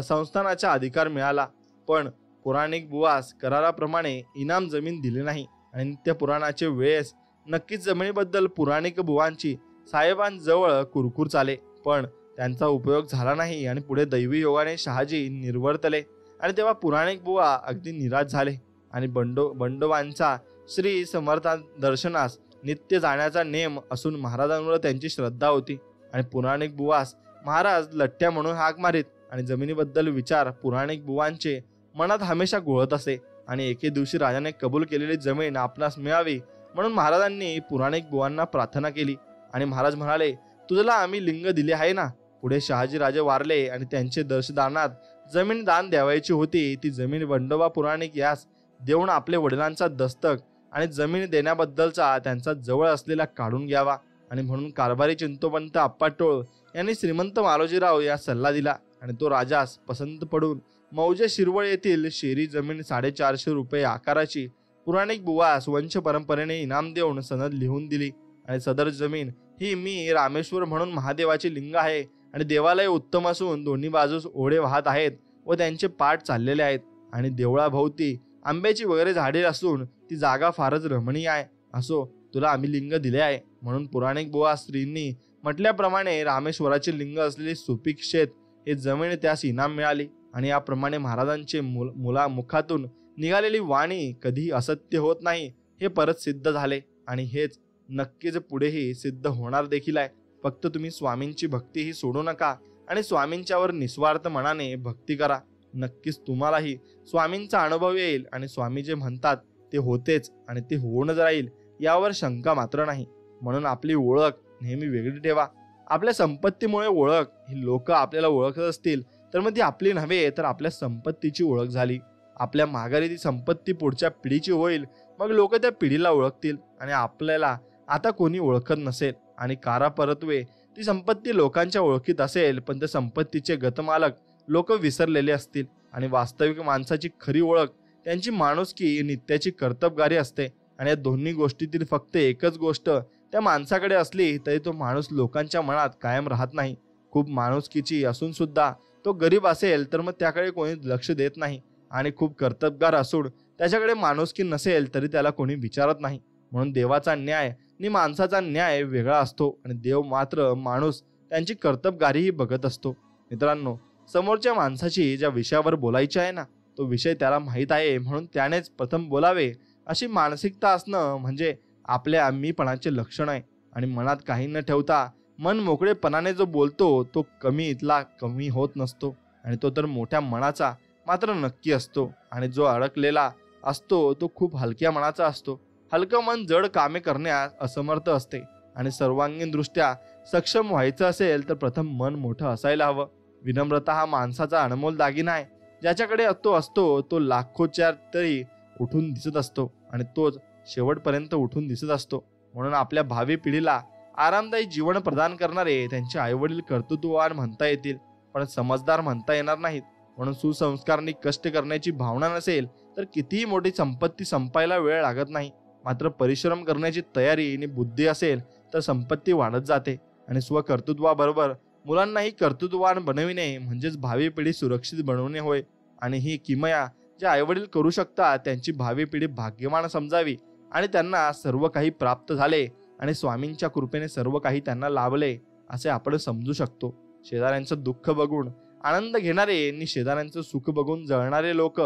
संस्थानाचा अधिकार मिळाला. पण पुराणिक बुवास कराराप्रमाणे इनाम जमीन दिले नाही आणि नित्य पुराणाचे वेळेस नक्कीच जमिनीबद्दल पुराणिक बुवांची साहेबांजवळ कुरकुर चाले, पण त्यांचा उपयोग झाला नाही आणि पुढे दैवी योगाने शहाजी निर्वर्तले आणि तेव्हा पुराणिक बुवा अगदी निराश झाले आणि बंडोबांचा श्री समर्था दर्शनास नित्य जाण्याचा नेम असून महाराजांवर त्यांची श्रद्धा होती आणि पुराणिक बुवास महाराज लठ्ठ्या म्हणून हाक मारीत आणि जमिनीबद्दल विचार पुराणिक बुवांचे मनात हमेशा घोळत असे. आणि एके दिवशी राजाने कबूल केलेली जमीन आपणास मिळावी म्हणून महाराजांनी पुराणिक बुवांना प्रार्थना केली आणि महाराज म्हणाले, तुझला आम्ही लिंग दिले आहे ना. पुढे शहाजी राजे वारले आणि त्यांचे दर्शदानात जमीन दान द्यावायची होती. ती जमीन बंडोबा पुराणिक यास देऊन आपले वडिलांचा दस्तक आणि जमीन देण्याबद्दलचा त्यांचा जवळ असलेला काढून घ्यावा आणि म्हणून कारभारी चिंतोपंत आप्पाटोळ यांनी श्रीमंत मालोजीराव यास सल्ला दिला आणि तो राजास पसंत पडून मौजे शिरवळ येथील शेरी जमीन 450 रुपये आकाराची पुराणिक बुवास वंश परंपरेने इनाम देऊन सनद लिहून दिली आणि सदर जमीन ही मी रामेश्वर म्हणून महादेवाचे लिंग आहे आणि देवालय उत्तम असून दोन्ही बाजूस ओढे वाहत आहेत व त्यांचे पाठ चाललेले आहेत आणि देवळाभोवती आंब्याची वगैरे झाडे असून ती जागा फारच रमणीय आहे. असो, तुला आम्ही लिंग दिले आहे. म्हणून पुराणिक बुवा श्रींनी म्हटल्याप्रमाणे रामेश्वराचे लिंग असलेले सुपीक शेत हे जमीन त्यास इनाम मिळाली आणि याप्रमाणे महाराजांचे मुखातून निघालेली वाणी कधी असत्य होत नाही हे परत सिद्ध झाले आणि हेच नक्कीच पुढेही सिद्ध होणार देखील आहे. फक्त तुम्ही स्वामींची भक्ती ही सोडू नका आणि स्वामींच्यावर निस्वार्थ मनाने भक्ती करा. नक्कीच तुम्हालाही स्वामींचा अनुभव येईल आणि स्वामी जे म्हणतात ते होतेच आणि ते होऊनच राहील यावर शंका मात्र नाही. म्हणून आपली ओळख नेहमी वेगळी ठेवा. आपल्या संपत्तीमुळे ओळख ही लोक आपल्याला ओळखत असतील तर मग ती आपली नव्हे तर आपल्या संपत्तीची ओळख झाली. आपल्या माघारी ती संपत्ती पुढच्या पिढीची होईल, मग लोक त्या पिढीला ओळखतील आणि आपल्याला आता कोणी ओळखत नसेल आणि कारा परत्वे ती संपत्ती लोकांच्या ओळखीत असेल, पण त्या संपत्तीचे गतमालक लोक विसरलेले असतील आणि वास्तविक माणसाची खरी ओळख त्यांची माणुसकी नित्याची कर्तबगारी असते. आणि या दोन्ही गोष्टीतील फक्त एकच गोष्ट त्या माणसाकडे असली तरी तो माणूस लोकांच्या मनात कायम राहत नाही. खूप माणुसकीची असून सुद्धा तो गरीब असेल तर मग त्याकडे कोणी लक्ष देत नाही आणि खूप कर्तबगार असून त्याच्याकडे माणुसकी नसेल तरी त्याला कोणी विचारत नाही. म्हणून देवाचा न्याय आणि माणसाचा न्याय वेगळा असतो आणि देव मात्र माणूस त्यांची कर्तबगारीही बघत असतो. मित्रांनो, समोरच्या माणसाची ज्या विषयावर बोलायचे आहे ना तो विषय त्याला माहीत आहे म्हणून त्यानेच प्रथम बोलावे अशी मानसिकता असणं म्हणजे आपल्या मीपणाचे लक्षण आहे. आणि मनात काही न ठेवता मन मोकळेपणाने जो बोलतो तो कमी इथला कमी होत नसतो आणि तो तर मोठ्या मनाचा मात्र नक्की असतो. आणि जो अडकलेला असतो तो खूप हलक्या मनाचा असतो. हलकं मन जड कामे करण्यास असमर्थ असते आणि सर्वांगीण दृष्ट्या सक्षम व्हायचं असेल तर प्रथम मन मोठं असायला हवं. विनम्रता हा माणसाचा अनमोल दागिना आहे. ज्याच्याकडे तो असतो तो लाखोच्या तरी उठून दिसत असतो आणि तोच शेवटपर्यंत उठून दिसत असतो. म्हणून आपल्या भावी पिढीला आरामदायी जीवन प्रदान करणारे त्यांचे आईवडील कर्तृत्ववान म्हणता येतील पण समजदार म्हणता येणार नाहीत. म्हणून सुसंस्कारांनी कष्ट करण्याची भावना नसेल तर कितीही मोठी संपत्ती संपायला वेळ लागत नाही. मात्र परिश्रम करण्याची तयारी आणि बुद्धी असेल तर संपत्ती वाढत जाते आणि स्वकर्तृत्वाबरोबर मुलांनाही कर्तृत्ववान बनविणे म्हणजेच भावी पिढी सुरक्षित बनवणे होय. आणि ही किमया जे आईवडील करू शकतात त्यांची भावी पिढी भाग्यवान समजावी आणि त्यांना सर्व काही प्राप्त झाले आणि स्वामींच्या कृपेने सर्व काही त्यांना लाभले असे आपण समजू शकतो. शेजाऱ्यांचं दुःख बघून आनंद घेणारे आणि शेजाऱ्यांचं सुख बघून जळणारे लोक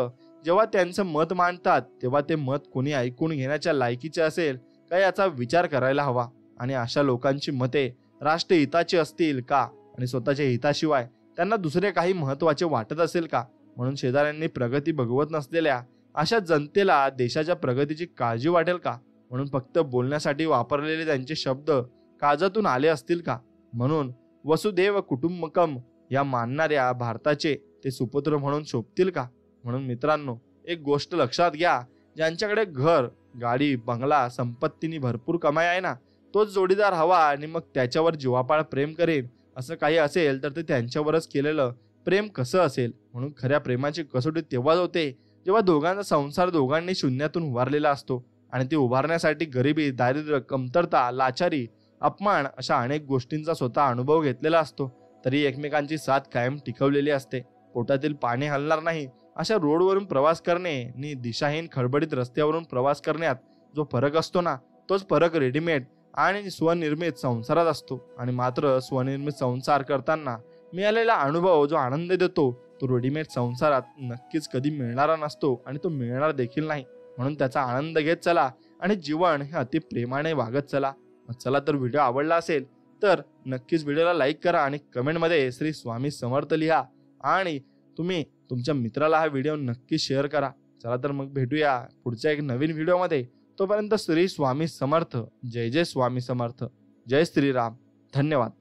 जेव्हा त्यांचं मत मांडतात तेव्हा ते मत कोणी ऐकून घेण्याच्या लायकीचे असेल का याचा विचार करायला हवा. आणि अशा लोकांची मते राष्ट्रहिताची असतील का आणि स्वतःच्या हिताशिवाय त्यांना दुसरे काही महत्वाचे वाटत असेल का. म्हणून शेजाऱ्यांनी प्रगती बघवत नसलेल्या अशा जनतेला देशाच्या प्रगतीची काळजी वाटेल का. म्हणून फक्त बोलण्यासाठी वापरलेले त्यांचे शब्द काळजातून आले असतील का. म्हणून वसुदैव कुटुंबकम या मानणाऱ्या भारताचे ते सुपुत्र म्हणून शोभतील का. म्हणून मित्रांनो, एक गोष्ट लक्षात घ्या, ज्यांच्याकडे घर गाडी बंगला संपत्तीनी भरपूर कमाई आहे ना, तोच जोडीदार हवा आणि मग त्याच्यावर जीवापाड प्रेम करेल असं काही असेल तर ते त्यांच्यावरच केलेलं प्रेम कसं असेल. म्हणून खऱ्या प्रेमाची कसोटी तेव्हाच होते जेव्हा दोघांचा संसार दोघांनी शून्यातून उभारलेला असतो आणि ते उभारण्यासाठी गरिबी दारिद्र्य कमतरता लाचारी अपमान अशा अनेक गोष्टींचा स्वतः अनुभव घेतलेला असतो. तरी एकमेकांची साथ कायम टिकवलेली असते. पोटातील पाणी हलणार नाही अशा रोडवरून प्रवास करणे आणि दिशाहीन खडबडीत रस्त्यावरून प्रवास करण्यात जो फरक असतो ना, तोच फरक रेडीमेड आणि स्वनिर्मित संसारात असतो. आणि मात्र स्वनिर्मित संसार करताना मिळालेला अनुभव जो आनंद देतो तो रेडीमेड संसारात नक्कीच कधी मिळणारा नसतो आणि तो मिळणार देखील नाही. म्हणून त्याचा आनंद घेत चला आणि जीवन हे अति प्रेमाने वागत चला. चला तर व्हिडिओ आवडला असेल तर नक्कीच व्हिडिओला लाईक करा आणि कमेंटमध्ये श्री स्वामी समर्थ लिहा आणि तुम्ही तुमच्या मित्राला हा व्हिडिओ नक्की शेअर करा. चला तर मग भेटूया पुढच्या एक नवीन व्हिडिओमध्ये. तोपर्यंत श्री स्वामी समर्थ. जय जय स्वामी समर्थ. जय श्रीराम. धन्यवाद.